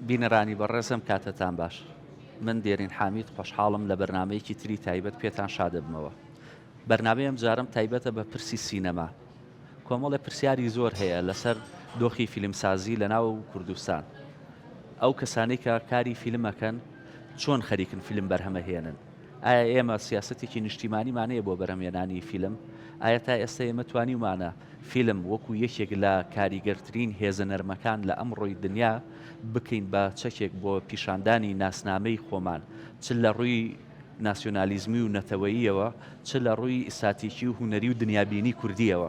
بینەرانی بەڕێزم کاتتان باش. من دێرین حامید خۆشحاڵم لە بەرنمەیەکی تری تایبەت پێتان شادەبمەوە. بەرنمەیەم جارم تایبەتە بە پرسی سینەما. کۆمەڵێ پرسیاری زۆر هەیە لەسەر دۆخی فیلمسازی لە ناو کوردستان. ئەو کەسانەی کە کاری فیلمەکەن چۆن خەریکن فیلم بەرهەمەهێنن. ئایا ئێمە سیاسەتێکی نیشتیمانیمانەیە بۆ بەرهەمهێنانی فیلم؟ ئایا تا ئێستا ئێمە توانیمانە فیلم وەکو یەکێک لە کاریگەرترین هێزە نەرمەکان لە ئەمڕۆی دنیا بکەین بە چەکێک بۆ پیشاندانی ناسنامەی خۆمان، چ لە ڕووی ناسیۆنالیزمی و نەتەوەییەوە، چ لە ڕووی ئیساتیکی و هوەری و دنیابینی کوردیەوە.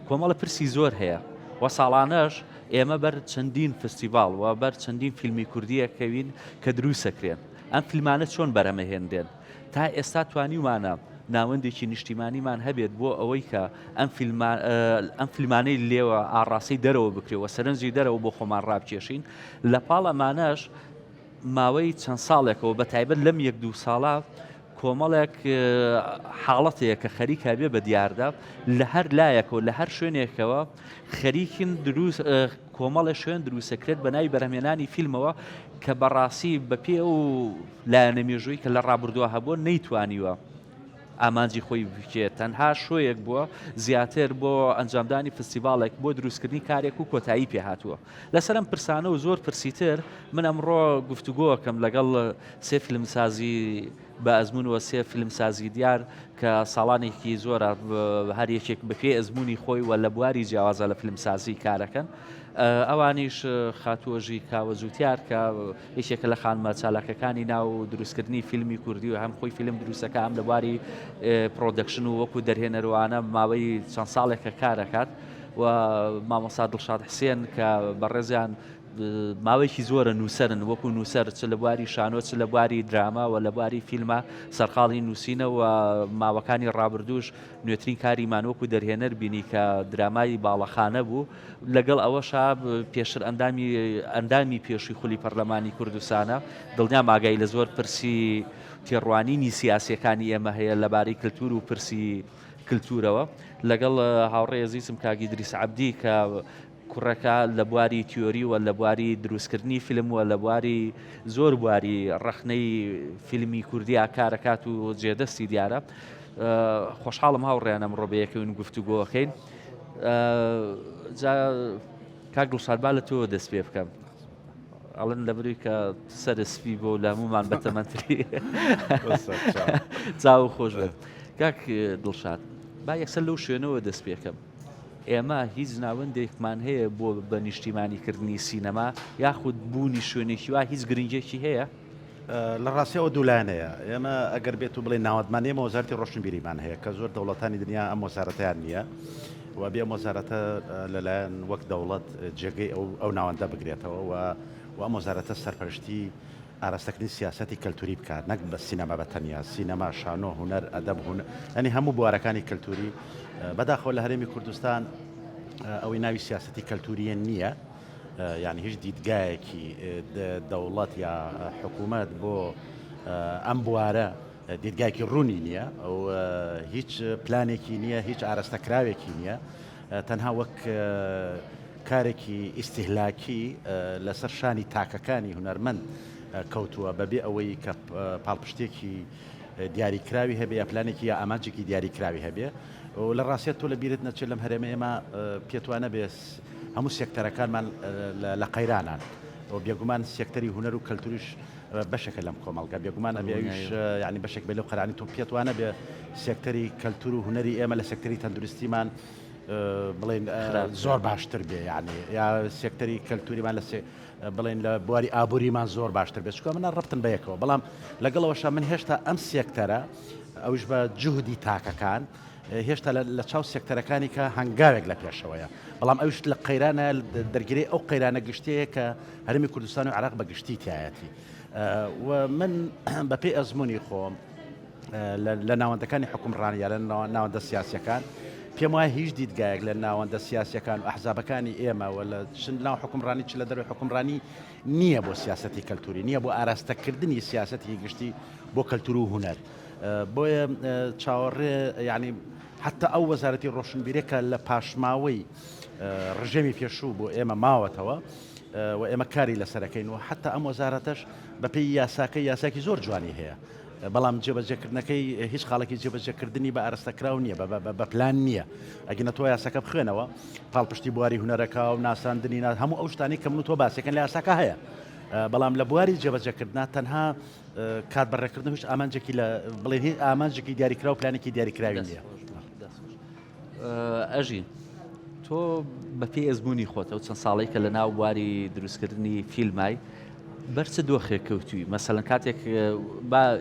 کۆمەڵە پرسی زۆر هەیە وە ساڵانەش ئێمە بەر چەندین فستیڤاڵ و بەر چەندین فیلمی کوردیەکەوین کە دروستەکرێن. ئەم فیلمانە چۆن بەرەمەهێندێن؟ تا ئێستا توانیمانە ناوەندێکی نیشتیمانیمان هەبێت بۆ ئەوەی کە ئەم فیلمانەی لێوە ئاڕاستی دەرەوە بکرێەوە، سەرنجی دەرەوە بۆ خۆمان ڕابکێشین. لە پاڵ ئەمانەش ماوەی چەند ساڵێکەوە بە تایبەت لەم یەک دوو ساڵە کۆمەڵێک حاڵەتەیە کە خەریکە بێ بە دیاردا لە هەر لایەکەوە لە هەر شوێنێکەوە خەریکن دروست کۆمەڵە شوێن دروستەکرێت بە ناوی بەرهەمهێنانی فیلمەوە کە بەڕاستی بەپێ و لایەنە مێژووی کە لە ڕابردووە هەبووە نەیتوانیوە ئامانجی خۆی بکێت. تەنها شوۆیەک بووە زیاتر بۆ ئەنجامدانی فستیڤالێک بۆ دروستکردنی کارێک و کۆتایی پێهاتووە. لەسەر ئەم پرسانە و زۆر پرسیتر من ئەمڕۆ گفتوگۆکەم لەگەڵ سێ فیلمسازی بە ئەزمونوە سێ فیلمسازی دیار کە ساڵانێکی زۆرە هەر یەکێک بەپێ ئەزمموی خۆی و لە بواری جیاوازە لە فیلمسازی کارەکەن. ئەوانیش خاتوۆژی کاوە زووتار کە یەکێکە لە خانمە چالاکەکانی ناو دروستکردنی فیلمی کوردی و هەم خۆی فیلم دروستەکە ئەم لە بواری پرۆدەکشن و وەکو دەرهێنەروانە ماوەی چەند ساڵێکە کارەکات و مامۆستا دڵشاد حسێن کە بەڕێزیان ماوەیەکی زۆرە نووسەرن وەکو نووسەر چ لە بواری شانۆ چ لە بواری دراما و لە بواری فیلمە سەرقاڵی نووسینە و ماوەکانی ڕابردووش نوێترین کاریمان وەکو دەرهێنەر بینی کە درامای باڵەخانە بوو. لەگەڵ ئەوەشا پێشتر ئەندامی پێشووی خولی پەرلەمانی کوردستانە دڵنیا ماگای لە زۆر پرسی تێڕوانینی سیاسیەکانی ئێمە هەیە لەبارەی کللتور و پرسی کللتورەوە لەگەڵ هاوڕێ عەزیزم کاک ئیدریس عەبدی کە کوڕەکە لە بواری تیۆری و لە بواری دروستکردنی فیلم و لە بواری زۆر بواری ڕەخنەی فیلمی کوردی کارەکات و جێدەستی دیارە. خۆشحاڵم هاوڕێیان ئەمڕۆ بە یەکەوین گفتوگۆەکەین. کاک دڵشاد با لە تۆ دەست پێ بکەم. ئەڵێن لەبەروی کە سەر سپی بۆ لە هەمومان بەتەمەنتری چاو خۆش بێت. کاک دڵشاد با یەکسەر لەو شوێنەوە دەست پێکەم. ئێمە هیچ ناوەندێکمان هەیە بۆ بە نیشتیمانیکردنی سینەما یاخود بوونی شوێنێکی وا هیچ گرنگێکی هەیە؟ لە ڕاستیەوە دوولانەیە. ئێمە ئەگەر بێت و بڵێ ناوەندمان ئێمە وەزارەتی ڕۆشنبیریمان هەیە کە زۆر دەوڵەتانی دنیا ئەم وەزارەتیان نییە و بێ وەزارەتە لەلایەن وەک دەوڵەت جێگەی ئەو ناوەندە بگرێتەوە و ئەم وەزارەتە سەرپەرشتی ئاراستەکردنی سیاسەتی کەلتوری بکات، نەک بە سینەما بەتەنیا، سینەما، شانۆ، هونەر، ئەدەب، ئەنی هەموو بوارەکانی کەلتوری. بەداخەوە لە هەرێمی کوردستان ئەوەی ناوی سیاسەتی کەلتوریە نییە، یعنی هیچ دیدگایەکی دەوڵەت یا حکوومەت بۆ ئەم بوارە دیدگایەکی ڕوونی نییە و هیچ پلانێکی نییە، هیچ ئاراستەکراوێکی نییە، تەنها وەک کارێکی ئیستیهلاکی لەسەر شانی تاکەکانی هونەرمەند کەوتووە بەبێ ئەوەی کە پاڵپشتێکی دیاریکراوی هەبێ یا پلانێکی یا ئامانجێکی دیاریکراوی هەبێ. و لە ڕاستیت تۆ لە بیرت نەچێت لەم هەرێمە ئێمە پێتوانە بێ هەموو سێکتەرەکانمان لە قەیرانان و بێگومان سێکتەری هونەر و کەلتوریش بەشێکە لەم کۆمەڵگە بێگومانە بێویش ینی بەشێک بێ لەو قەرانی تۆ پێتوانە بێ سێکتەری کەلتور و هونەری ئێمە لە سێکتەری تەندروستیمان بڵێن زۆر باشتر بێ، یعنی یا سێکتەری کەلتوریمان لە بڵێن لە بواری ئابووریمان زۆر باشتر بێت، چکە منە ڕفتن بە یەکەوە. بەڵام لەگەڵەوەش من هێشتا ئەم سێکتەرە ئەوش بە جوهدی تاکەکان هێشتا لە چاو سێکتەرەکانی کە هەنگاوێک لە پێشەوەیە، بەڵام ئەوش لە قەیرانە دەرگیری ئەو قەیرانە گشتەیە کە هەرمی کوردستان و عێراق بە گشتی تایەتی. و من بەپێی ئەزمموی خۆم لە ناوەندەکانی حکومڕانی یا لە ناوەندە سیاسیەکان پێم وایە هیچ دیدگایەک لە ناوەندە سیاسیەکان و ئەحزابەکانی ئێمە و لە ناو حکومڕانی چ لە دەروی حکومڕانی نییە بۆ سیاسەتی کەلتوری، نییە بۆ ئاراستەکردنی سیاسەتی گشتی بۆ کەلتور و هونەر. بۆیە چاوەڕێ ینی حتا ئەو وەزارەتی ڕۆشنبیرێکە لە پاشماوەی ڕژێمی پێشوو بۆ ئێمە ماوەتەوە و ئێمە کاری لەسەرەکەین و حتا ئەم وەزارەتەش بەپێی یاساکەی زۆر جوانی هەیە بەڵام جێبەجێکردنەکەی هیچ خاڵێکی جێبەجێکردنی بە ئارستەکرااو نییە بە پلان نییە ئەگەنە تۆ یاساکە بخوێنەوە پاڵپشتی بواری هوەرەکە و ناساندنی هەموو ئەو شتانی کە من تۆ باسەکەن لە یاساکە هەیە بەڵام لە بواری جێبەجێکردنا تەنها کاتبەڕێکردن هیچ ئامانجێکی لە بڵێن هیچ ئامانجێکی دیاریکرا و پلانێکی دیاریکراوی نییە ئەژین تۆ بەپێی ئەزمموی خۆتە و چەند ساڵی کە لە ناو بواری دروستکردنی فیلمای بەرچە دۆخێک کەوتووی مەسەلەن کاتێک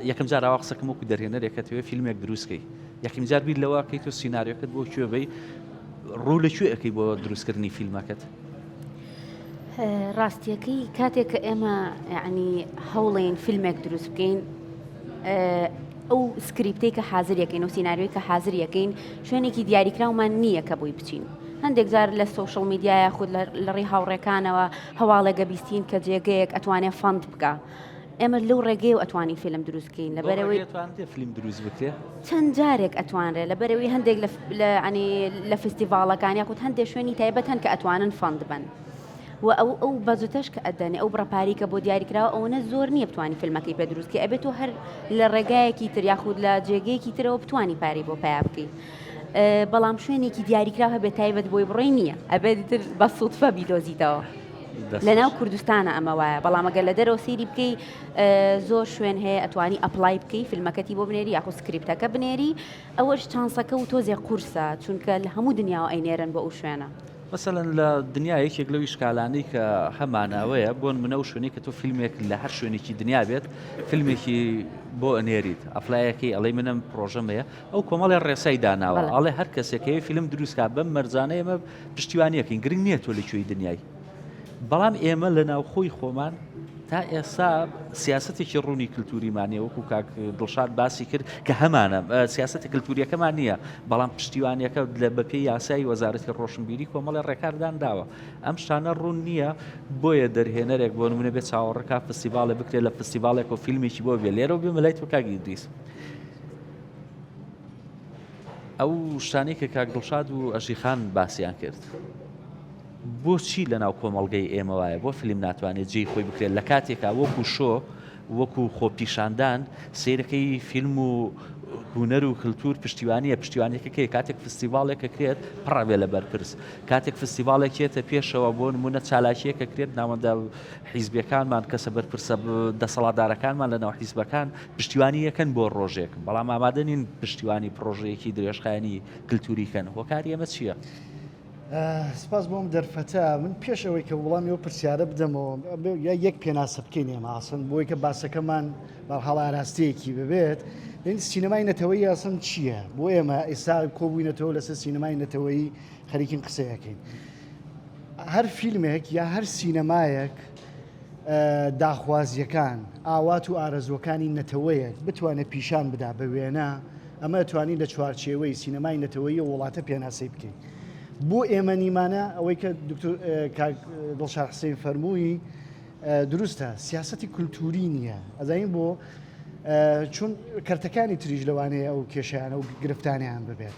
یەکەم جار ئاوا قسەکەم وەکو دەرهێنەرێکەوێ فیلمێک دروستکەی یەکەم جار بیر لەوەکەی تۆ سینناریۆکەت بۆ کوێبەی ڕوو لەکوێ ئەەکەی بۆ دروستکردنی فیلمەکەت ڕاستیەکەی کاتێک کە ئێمە یعنی هەوڵین فیلمێک دروست بکەین ئەو سکریپتەی کە حاضریەکەین و سینناریۆی کە حاضریەکەین شوێنێکی دیاریکراومان نییە کە بۆی بچین هەندێک جار لە سوشەڵ میدیایە خود لە ڕێی هاوڕێکانەوە هەواڵێگە بیستین کە جێگەیەک ئەتوانێت فەند بکە ئێمە لەو ڕێگەی و ئەتوانی فیلم دروستکەین لەبەرەوەی فیلم دروست بکرێ چەند جارێک ئەتوانرێت لەبەرەوەی هەندێک لە فستیڤالەکان یاخود هەندێک شوێنی تایبەت هەن کە ئەتوانن فەند بن و ئەو بەزوتەش کە ئەدەنێ ئەو بڕەپاری کە بۆ دیاریکراوە ئەوەنە زۆر نییە بتوانانی فیلمەکەی پێ دروستکە ئەبێت و هەر لە ڕێگایەکی تر یاخود لە جێگەیەکی ترەوە بتوانی پاری بۆ پیا بکەیت بەڵام شوێنێکی دیاریکراوە هەبێت تایبەت بۆی بڕێ نییە ئەبێت تر بە سوودفە بیدۆزیتەوە لەناو کوردستانە ئەمە وایە بەڵام ئەگەر لە دەرەوە سەیری بکەی زۆر شوێن هەیە ئەتوانی ئەپلای بکەی فیلمەکەتی بۆ بنێری یاخود سکریپتەکە بنێری ئەوەش چانسەکە و تۆزێ قورسە چونکە لە هەموو دنیاوە ئەینێرن بۆ ئەو شوێنە مەسەلەن لە دنیا یەکێک لەوی شکالانەی کە هەمانەوەیە بۆن منە و شوێنی کە تۆ فیلمێک لە هەر شوێنێکی دنیا بێت فیلمێکی بۆ ئەنێریت ئەفلایەکەی ئەڵێ منم پرۆژەمەیە ئەو کۆمەڵی ڕێسای داناوە ئەڵێ هەر کەسێکەوەی فیلم دروستکە بەم مەرجانەیە ئێمە پشتیوانیەکەین گرنگ نییە تۆ لەکوێی دنیای بەڵام ئێمە لە ناوخۆی خۆمان تا ئێستا سیاسەتێکی ڕوونی کللتوریمانە وەکو کاک دڵشاد باسی کرد کە هەمانە سیاسەتی کللتوریەکەمان نییە بەڵام پشتیوانیەکە لە بەپێی یاسایی وەزارەتی ڕۆشنبیری کۆمەڵی ڕێکاردان داوە ئەم شتانە ڕوون نییە بۆیە دەرهێنەرێک بۆ نمونە بێت چاوەڕێکا فستیڤالە بکرێت لە فستیڤالێک و فیلمێکی بۆ بێ لێرە بێ مەلای تۆ کاک ئیدریس ئەو شتانەی کە کاک دڵشاد و ئەژیخان باسییان کرد بۆچی لە ناو کۆمەڵگەی ئێمە وایە بۆ فیلم ناتوانێت جێی خۆی بکرێت لە کاتێکا وەکو شۆ وەکو خۆپیشاندان سیرەکەی فیلم و هوەر و کللتور پشتیوانیەکەکەی کاتێک فستیڤالێکە کرێت پڕابێ لە بەرپرس کاتێک فستیڤالێک چێتە پێشەوە بۆ نمونە چالاکیەکە کرێت ناوەندە حیزبەکانمان کەسە بەرپرسە دەسەڵاتدارەکانمان لە ناو حیزبەکان پشتیوانی یەکەن بۆ ڕۆژێک بەڵام ئامادە نین پشتیوانی پرۆژەیەکی درێژخایەنی کللتوریکەن هۆکاری ئێمە چییە؟ سپاس بۆم دەرفەتە من پێش ئەوەی کە وڵامی ئەو پرسیارە بدەمەوە یا یەک پێناسە بکەین ئێمە ئاسن بۆی کە باسەکەمان بەرحاڵ ئاراستەیەکی ببێت لەن سینەمای نەتەوەی یاسم چییە بۆ ئێمە ئێستا کۆبووینەتەوە لەسەر سینەمای نەتەوەی خەریکین قسەیەکەین هەر فیلمێک یا هەر سینەمایەک داخوازیەکان ئاوات و ئارەزوەکانی نەتەوەیەک بتوانێت پیشان بدا بە وێنە ئەمە توانی لە چوارچێوەی سینەمای نەتەوەی وڵاتە پێناسەی بکەین بۆ ئێمە نیمانە ئەوەی کە دکتۆر دڵشاد حسین فەرمووی دروستە سیاسەتی کولتوری نییە ئەزانین بۆ چون کەرتەکانی تریژ لەوانەیە ئەو کێشیانە و گرفتانیان ببێت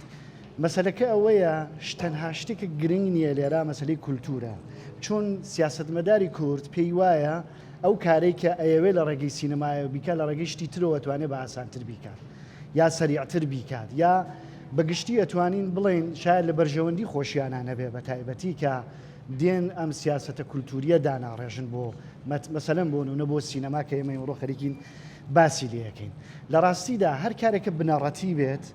مەسەلەکە ئەوەیە تەنها شتێکە گرنگ نییە لێرا مەسلەی کولتورە چون سیاسەتمەداری کورد پێی وایە ئەو کارێک کە ئەیەوێ لە ڕێگەی سینەمایە بیکە لە ڕێگەی شتی ترەوە توانێت بە ئاسانتر بیکات یا سەریعتر بیکات یا بەگشتی ئەتوانین بڵێن شاید لە بەرژەوەندی خۆشییانە نەبێ بە تایبەتی کە دێن ئەم سیاسەتە کولتوریە داناڕێژن بۆ مەسەلەن بۆ نونە بۆ سینەما کە ئێمە ڕۆ خەریکین باسی لەکەین لە ڕاستیدا هەر کارێکە بنەڕەتی بێت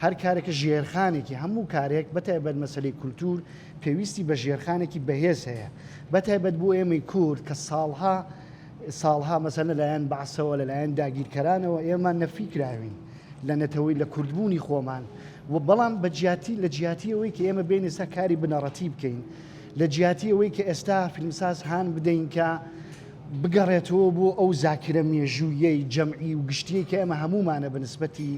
هەر کارێکە ژێرخانێکی هەموو کارێک بەتایبەت مەسەلەی کولتور پێویستی بە ژێرخانێکی بەهێز هەیە بەتایبەت بۆ ئێمەی کورد کە ساڵها مەسەلەن لەلایەن بەعسەوە لەلایەن داگیرکەرانەوە ئێمە نەفیکراوین لە نەتەوەی لە کوردبوونی خۆمان و بەڵام بە لە جیاتی ئەوەی کە ئێمە بین ئێستا کاری بنەڕەتی بکەین لە جیاتی ئەوەی کە ئێستا فیلمساز هان بدەین کە بگەڕێتەوە بۆ ئەو زاکرە مێژوویەی جەمعی و گشتیە کە ئێمە هەمومانە بە نسبەتی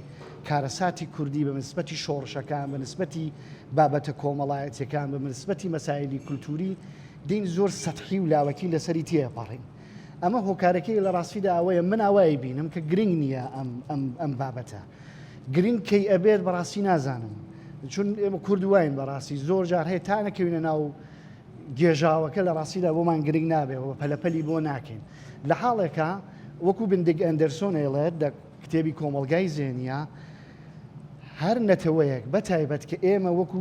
کارەساتی کوردی بە نسبەتی شۆڕشەکان بە نسبەتی بابەتە کۆمەڵایەتیەکان بە نسبەتی مەسایلی کولتوری دین زۆر سەتحی و لاوەکی لەسەری تێپەڕین ئەمە هۆکارەکەی لە ڕاستیدا ئەوەیە من ئاوایی بینم کە گرنگ نییە ئەم بابەتە گرنگ کەی ئەبێت بەڕاستی نازانم چون ئێمە کوردوواین بەڕاستی زۆر جار هەیە تا نەکەوینە ناو گێژاوەکە لە ڕاستیدا بۆمان گرنگ نابێەوە پەلەپەلی بۆ ناکەین لە حاڵێکە وەکو بندگ ئەندەرسۆن ئێڵێت لە کتێبی کۆمەلگای زێنیا هەر نەتەوەیەک بەتایبەت کە ئێمە وەکو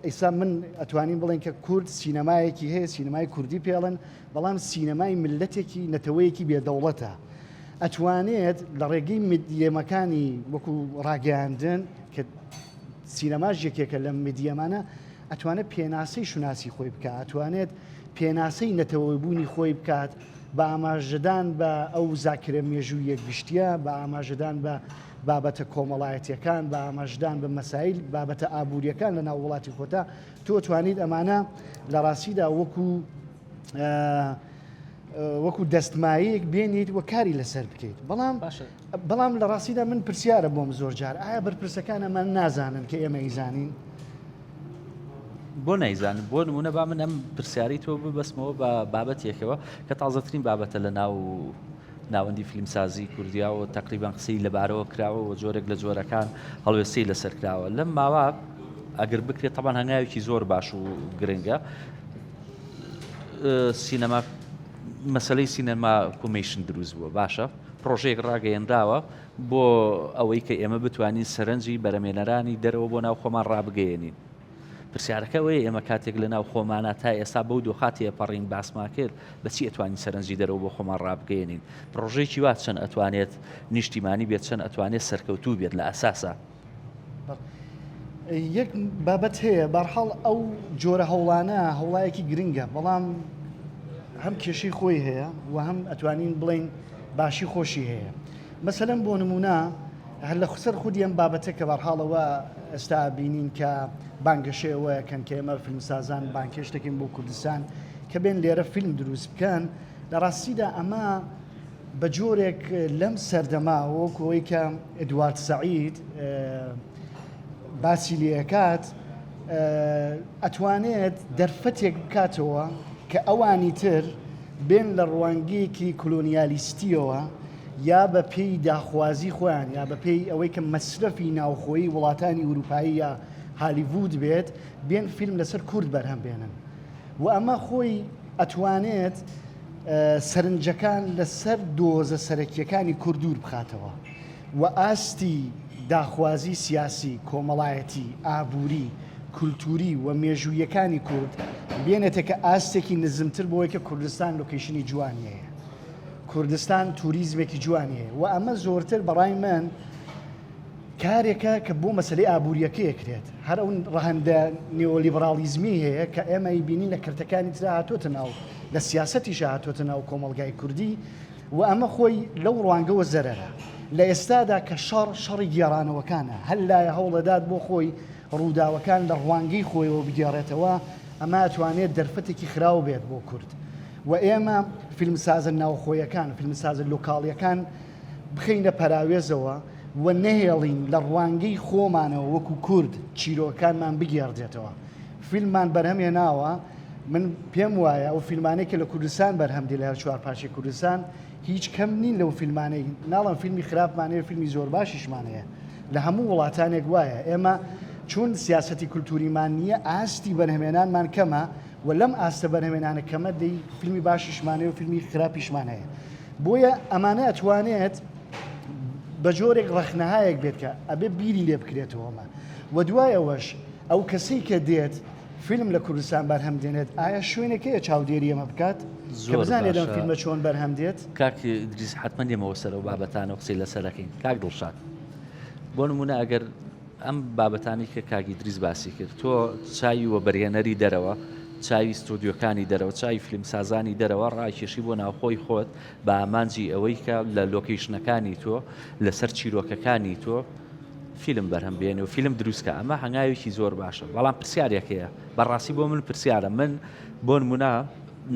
ئێستا من ئەتوانین بڵێن کە کورد سینەمایەکی هەیە سینەمای کوردی پێڵن بەڵام سینەمای ملەتێکی نەتەوەیەکی بێدەوڵەتە ئەتوانێت لە ڕێگەی میدیەمەکانی وەکو ڕاگەاندن کە سینەماش یەکێکە لە میدیەمانە ئەتوانێت پێناسەی شوناسی خۆی بکات ئەتوانێت پێناسەی نەتەوەبوونی خۆی بکات بە ئاماژەدان بە ئەو زاکرە مێژوو یەکگشتیە بە ئاماژەدان بە بابەتە کۆمەڵایەتیەکان بە ئاماژدان بە مەسایل بابەتە ئابوووریەکان لە ناو وڵاتی خۆتا تۆ توانیت ئەمانە لە ڕاستیدا وەکو دەستمایەک بێنیت وە کاری لەسەر بکەیت بەڵام لە ڕاستیدا من پرسیارە بۆم زۆر جار ئایا بەرپرسەکان ئەمان نازانن کە ئێمە ئیزانین بۆ نەیزانن بۆ نمونە با من ئەم پرسیاری تۆ ببەسمەوە بە بابەتێکەوە کە تازەترین بابەتە لە ناوەندی فیلمسازی کوردیا و تقریبان قسەی لەبارەوە کراوە و جۆرێک لە جۆرەکان هەڵوێستەی لەسەر کراوە لەم ماوە ئەگەر بکرێت تەبان هەنگاوێکی زۆر باش و گرنگە سینەما مەسلەی سینەما کۆمیشن دروست بووە باشە پرۆژەیەک ڕاگەیەنداوە بۆ ئەوەی کە ئێمە بتوانین سەرنجی بەرەمێنەرانی دەرەوە بۆ ناو خۆمان ڕابگەیەنین پرسیارەکەەوەی ئێمە کاتێک لە ناو خۆمانە تا ئێستا بەو دۆخاتی ئەپەڕین باسما کرد بەچی ئەتوانین سەرنجی دەرەوە بۆ خۆمان ڕابگەێنین پرۆژەیەکی وا چەند ئەتوانێت نیشتیمانی بێت چەند ئەتوانێت سەرکەوتوو بێت لە ئەساسە یەک بابەت هەیە بەرحاڵ ئەو جۆرە هەوڵانە هەوڵایەکی گرنگە بەڵام هەم کێشەی خۆی هەیە و هەم ئەتوانین بڵین باشی خۆشی هەیە مەسەلەن بۆ نمونە هەر لە خسەر خودی ئەم بابەتە کە بەرحاڵەوە ئێستا بینین کە بانگەشەوە کەن کە ئێمە فیلمسازان بانکێش دەکەین بۆ کوردستان کە بێن لێرە فیلم دروست بکەن لە ڕاستیدا ئەمە بە جۆرێک لەم سەردەما وەکەوەی کە ئێدوارد سەعید باسی لێکات ئەتوانێت دەرفەتێک بکاتەوە کە ئەوانی تر بێن لە ڕوانگەیەکی کۆلۆنیالیستیەوە یا بە پێی داخوازی خۆیان یا بە پێی ئەوەی کە مەسرەفی ناوخۆیی وڵاتانی ئوروپایی یا هالیوود بێت بێن فیلم لەسەر کورد بەرهەم بێنن و ئەمە خۆی ئەتوانێت سەرنجەکان لەسەر دۆزە سەرەکیەکانی کورد دوور بخاتەوە و ئاستی داخوازی سیاسی کۆمەڵایەتی ئابووری کولتوری و مێژوویەکانی کورد بێنێتە کە ئاستێکی نزمتر بۆی کە کوردستان لۆکیشنی جوانیەیە کوردستان توریزمێکی جوانیەیە و ئەمە زۆرتر بەڕای من کارێکە کە بۆ مەسلەی ئابوووریەکە یەکرێت هەر ئەو ڕەهەندە نیۆلیبرالیزمی هەیە کە ئێمە بینین لە کردەکانی ترا هاتۆتە ناو لە سیاسەتیش هاتۆتە ناو کۆمەلگای کوردی و ئەمە خۆی لەو ڕوانگەوە زەرەرە لە ئێستادا کە شەڕی گێڕانەوەکانە هەر لایە هەوڵەدات بۆ خۆی ڕووداوەکان لە ڕوانگەی خۆیەوە بگێڕێتەوە ئەمە ئەتوانێت دەرفەتێکی خراو بێت بۆ کورد و ئێمە فیلمسازە ناوخۆیەکان فیلمسازە لۆکاڵیەکان بخینە پەراوێزەوە و نەهێڵین لە ڕوانگەی خۆمانەوە وەکو کورد چیرۆکانمان بگێڕدێتەوە فیلممان بەرهەمێناوە من پێم وایە ئەو فیلمانێکە لە کوردستان بەرهەمدی لە هەر چوار پارچەی کوردستان هیچ کەم نین لەو فیلمانەی ناڵم فیلمی خراپمانەیە فیلمی زۆر باشیشمانەیە لە هەموو وڵاتانێک وایە ئێمە چون سیاسەتی کولتوریمان نییە ئاستی بەرهەمێنانمان کەمە و لەم ئاستە بەرهەمێنانە کەمە دەی فیلمی باشیشمانەیە و فیلمی خراپیشمانەیە بۆیە ئەمانە ئەتوانێت بە جۆرێک ڕەخنەهایەک بێت کە ئەبێ بیری لێ بکرێتەوەمە و دوایەوەش ئەو کەسەی کە دێت فیلم لە کوردستان بەرهەم دێنێت ئایا شوێنێکەیە چاودێری ئەمە بکات کە بزانێت ئەم فیلمە چۆن بەرهەم دێت کاک ئیدریس حتمما دێمەوە سەرەوە بابەتانە قسەی لەسەرەکەین کاک دڵشاد بۆ نمونە ئەگەر ئەم بابەتانی کە کاک ئیدریس باسی کرد تۆ چاوی وە بەرهێنەری دەرەوە چاوی ستۆدیۆکانی دەرەوە چاوی فیلمسازانی دەرەوە ڕاکێشی بۆ ناوخۆی خۆت بە ئامانجی ئەوەی کە لە لۆکیشنەکانی تۆ لەسەر چیرۆکەکانی تۆ فیلم بەرهەم بێنێ و فیلم دروستکە ئەمە هەنگاوێکی زۆر باشە بەڵام پرسیارێکەیە بەڕاستی بۆ من پرسیارە من بۆ نمونە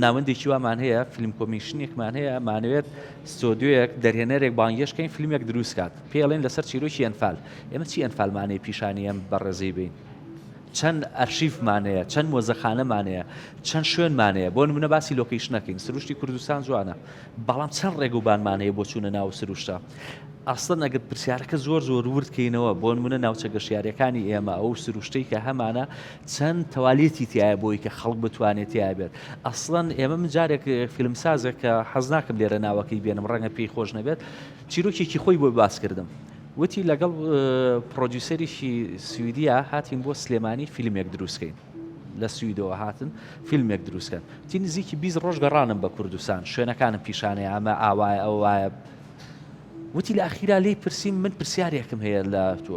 ناوەندێکی وامان هەیە فیلم کۆمیشنێکمان هەیە مانەوێت ستۆدیۆیەک دەرهێنەرێک بانگێشکەین فیلمێک دروست کات پێڵێن لەسەر چیرۆکی ئەنفال ئێمە چی ئەنفالمانەیە پیشانی ئەم بەڕێزەی بین چەند ئەرشیفمانەیە چەند مۆزەخانەمانەیە چەند شوێنمانەیە بۆ نمونە باسی لۆکیشنەکەین سروشتی کوردستان جوانە بەڵام چەند ڕێگوبانمانەیە بۆ چوونە ناو سروشتە ئەسڵەن ئەگەر پرسیارەکە زۆر وردکەینەوە بۆ نمونە ناوچە گەشتیارەکانی ئێمە ئەو سروشتەی کە هەمانە چەند تەوالیەتی تایە بۆی کە خەڵک بتوانێت تیا بێت ئەسڵەن ئێمە من جارێک فیلمسازێک کە حەز ناکەم لێرە ناوەکەی بێنم ڕەنگە پێی خۆش نەبێت چیرۆکێکی خۆی بۆی باس کردم وتی لەگەڵ پرۆدیوسەریشی سویدیا هاتین بۆ سلێمانی فیلمێک دروستکەین لە سویدەوە هاتن فیلمێک دروستکەن تی نزیکی 20 ڕۆژ گەڕانم بە کوردستان شوێنەکانم پیشانەیە ئەمە ئاوایە ئەو وایە وتی لە ئاخیرا لێی پرسیم من پرسیارێکم هەیە لە تۆ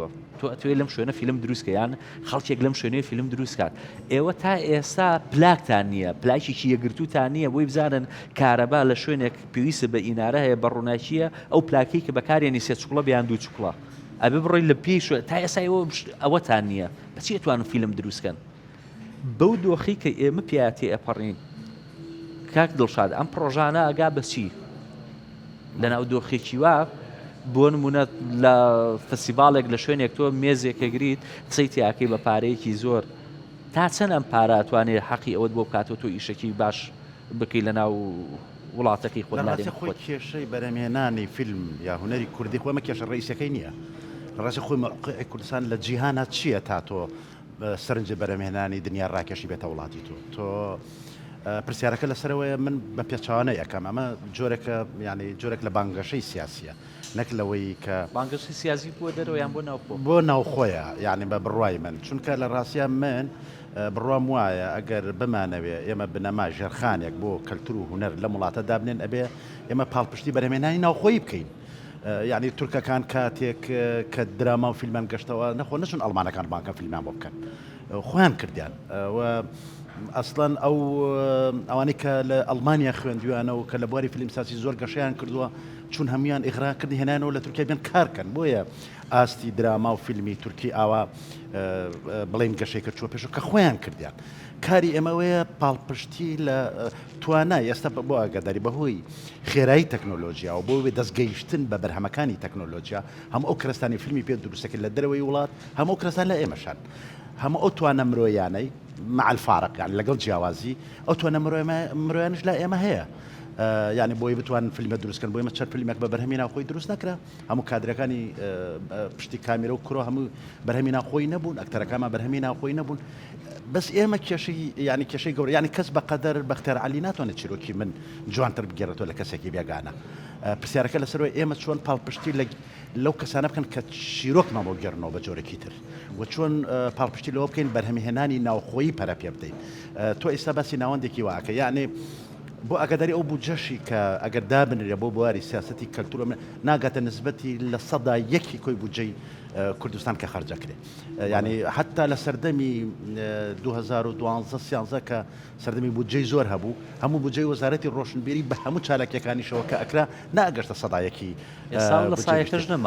ئەتوێ لەم شوێنە فیلم دروستکە یان خەڵکێک لەم شوێنەیە فیلم دروستکات ئێوە تا ئێستا پلاکتان نییە پلاکێکی یەگرتوتان نییە بۆی بزانن کارەبا لە شوێنێک پێویستە بە ئینارە هەیە بە ڕووناکیە ئەو پلاکەی کە بەکارێنی سێ چوڵە بیان دوو چوڵە ئەبێ بڕۆی لە پێی تا ئێستا ئەوەتان نییە بەچی ئەتوانن فیلم دروستکەن بەو دۆخی کە ئێمە پیاتی ئەپەڕین کاک دڵشاد ئەم پرۆژانە ئەگا بەچی لەناو دۆخێکی وا بۆ نمونە لە فستیڤالێک لە شوێنێک تۆ مێزێکە گریت قسەی تیاکەی بە پارەیەکی زۆر تا چەند ئەم پاراتوانێت حەقی ئەوەت بۆ بکاتەوە تۆ ئیشەکی باش بکەی لەناو وڵاتەکەی خۆی خۆی کێشەی بەرەمێنانی فیلم یا هوەری کوردی خۆمە کێشە ڕئیسەکەی نییە ڕاستی خۆی موقعی کوردستان لە جیهانە چییە تا تۆ سەرنج بەرەمێنانی دنیا ڕاکێشی بێتە وڵاتی تۆ پرسیارەکە لەسەرەوەی من بە پێچوانە یەکەم ئەمە جۆرێکە ینی جۆرێک لە بانگەشەی سیاسیە نەک لەوەی کە بانگەشی سیاسی بۆ دەرەوەیان بۆ ناوخۆیە یعنی بە بڕوای من چونکە لە ڕاستیان من بڕوام وایە ئەگەر بمانەوێ ئێمە بنەما ژێرخانێک بۆ کەلتور و هوەر لە وڵاتە دابنێن ئەبێ ئێمە پاڵپشتی بەرهێنانی ناوخۆی بکەین یعنی تورکەکان کاتێک کە دراما و فیلمان گەشتەوە نەخۆ نەچون ئەڵمانەکان بانکە فیلمان بۆ بکەن خۆیان کردیان ئەسڵەن ئەوانەی کە لە ئەڵمانیا خوێندویانە و کە لە بواری فیلمسازی زۆر گەشەیان کردووە چون هەمویان ئیغرا کردی هێنانەوە لە تورکیا بێن کارکەن بۆیە ئاستی دراما و فیلمی تورکی ئاوا بڵین گەشەی کردووە پێش کە خۆیان کردیان کاری ئێمەوەیە پاڵپشتی لە توانای ئێستا بۆ ئاگاداری بەهۆی خێرایی تەکنۆلۆژیا و بۆ دەستگەیشتن بە بەرهەمەکانی تەکنۆلۆژیا هەموو ئەو کرستانی فیلمی پێ دروستەکە لە دەرەوەی وڵات هەموو کرستان لە ئێمەشان هەموو ئەو توانە مرۆیانەی مع الفارق يعني لەگەڵ جیاوازی ئەو توانە مرۆیانش لا ئێمە هەیە یعنی بۆی بتوان فیلمە دروستکەن بۆی چەند فیلمێک بە بەرهەمی ناوخۆی دروست نەکرا هەموو کادرەکانی پشتی کامێرە و کرۆ هەموو بەرهەمی ناوخۆی نەبوون ئەکتەرەکانمان بەرهەمی ناوخۆی نەبوون بەس ئێمە کێشەی گەورە یعنی کەس بەقەدەر بەختیار عەلی ناتوانێت چیرۆکی من جوانتر بگێڕێتەوە لە کەسێکی بێگانە پرسیارەکە لەسەرەوەی ئێمە چۆن پاڵپشتی لەو کەسانە بکەن کە چیرۆکمان بۆ گەڕنەوە بە جۆرەکی تر و چۆن پاڵپشتی لەوە بکەین بەرهەمیهێنانی ناوخۆیی پەرە پێ بدەین تۆ ئێستا باسی ناوەندێکی واکە یعنی بۆ ئەگەداری ئەو بوجەشی کە ئەگەر دابنرێ بۆ بواری سیاسەتی کەلتورە ناگاتە نسبەتی لە سەدا یەکی کۆی بودجەی کوردستان کە خەرجەکرێ یعنی حتا لە سەردەمی 2012 کە سەردەمی بودجەی زۆر هەبوو هەموو بودجەی وەزارەتی ڕۆشنبیری بە هەموو چالەکیەکانیشەوە کە ئەکرا ناگەشتە سەدایەکی